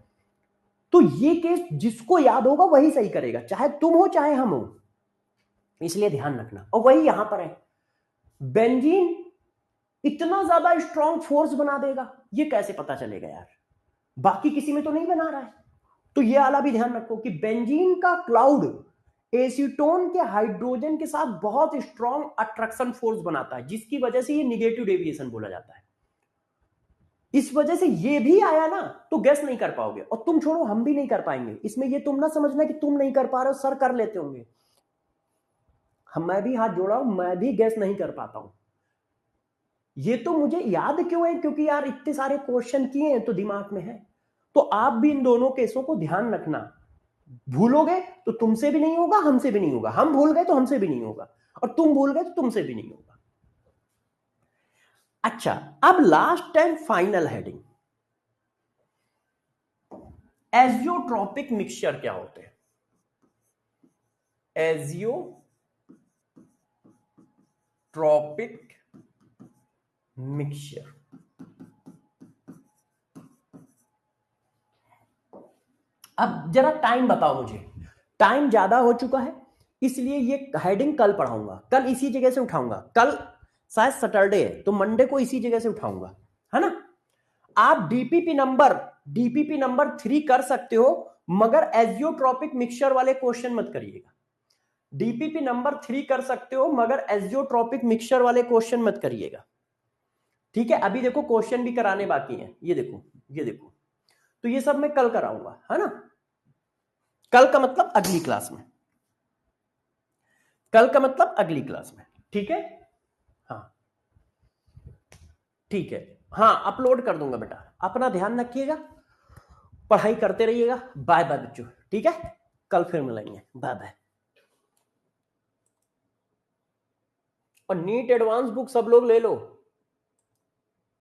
तो ये केस जिसको याद होगा वही सही करेगा, चाहे तुम हो चाहे हम हो। इसलिए ध्यान रखना। और वही यहां पर है, बेंजीन इतना ज्यादा स्ट्रॉन्ग फोर्स बना देगा, ये कैसे पता चलेगा यार? बाकी किसी में तो नहीं बना रहा है। तो ये वाला भी ध्यान रखो कि बेंजीन का क्लाउड एसीटोन के हाइड्रोजन के साथ बहुत स्ट्रॉन्ग अट्रैक्शन फोर्स बनाता है, जिसकी वजह से ये निगेटिव डेविएशन बोला जाता है। इस वजह से ये भी आया ना तो गैस नहीं कर पाओगे, और तुम छोड़ो हम भी नहीं कर पाएंगे। इसमें ये तुम ना समझना कि तुम नहीं कर पा रहे हो, सर कर लेते होंगे। मैं भी हाथ जोड़ा हूं, मैं भी गैस नहीं कर पाता हूं। ये तो मुझे याद क्यों है? क्योंकि यार इतने सारे क्वेश्चन किए हैं तो दिमाग में है। तो आप भी इन दोनों केसों को ध्यान रखना। भूलोगे तो तुमसे भी नहीं होगा, हमसे भी नहीं होगा। हम भूल गए तो हमसे भी नहीं होगा, और तुम भूल गए तो तुमसे भी नहीं होगा। अच्छा, अब last and final heading, azeotropic mixture क्या होते हैं? Azeotropic mixture. अब जरा टाइम बताओ मुझे, टाइम ज्यादा हो चुका है इसलिए ये हेडिंग कल पढ़ाऊंगा, कल इसी जगह से उठाऊंगा। कल शायद सैटरडे है तो मंडे को इसी जगह से उठाऊंगा, है ना। आप डीपीपी नंबर 3 कर सकते हो, मगर एजियोट्रॉपिक मिक्सचर वाले क्वेश्चन मत करिएगा। डीपीपी नंबर 3 कर सकते हो मगर एजियोट्रॉपिक मिक्सचर वाले क्वेश्चन मत करिएगा, ठीक है। अभी देखो क्वेश्चन भी कराने बाकी हैं, ये देखो ये देखो। तो ये सब मैं कल कराऊंगा, है ना। कल का मतलब अगली क्लास में, कल का मतलब अगली क्लास में, ठीक है। हाँ ठीक है, हाँ अपलोड कर दूंगा बेटा। अपना ध्यान रखिएगा, पढ़ाई करते रहिएगा। बाय बाय बच्चों, ठीक है। कल फिर मिलेंगे, बाय बाय। और नीट एडवांस बुक सब लोग ले लो,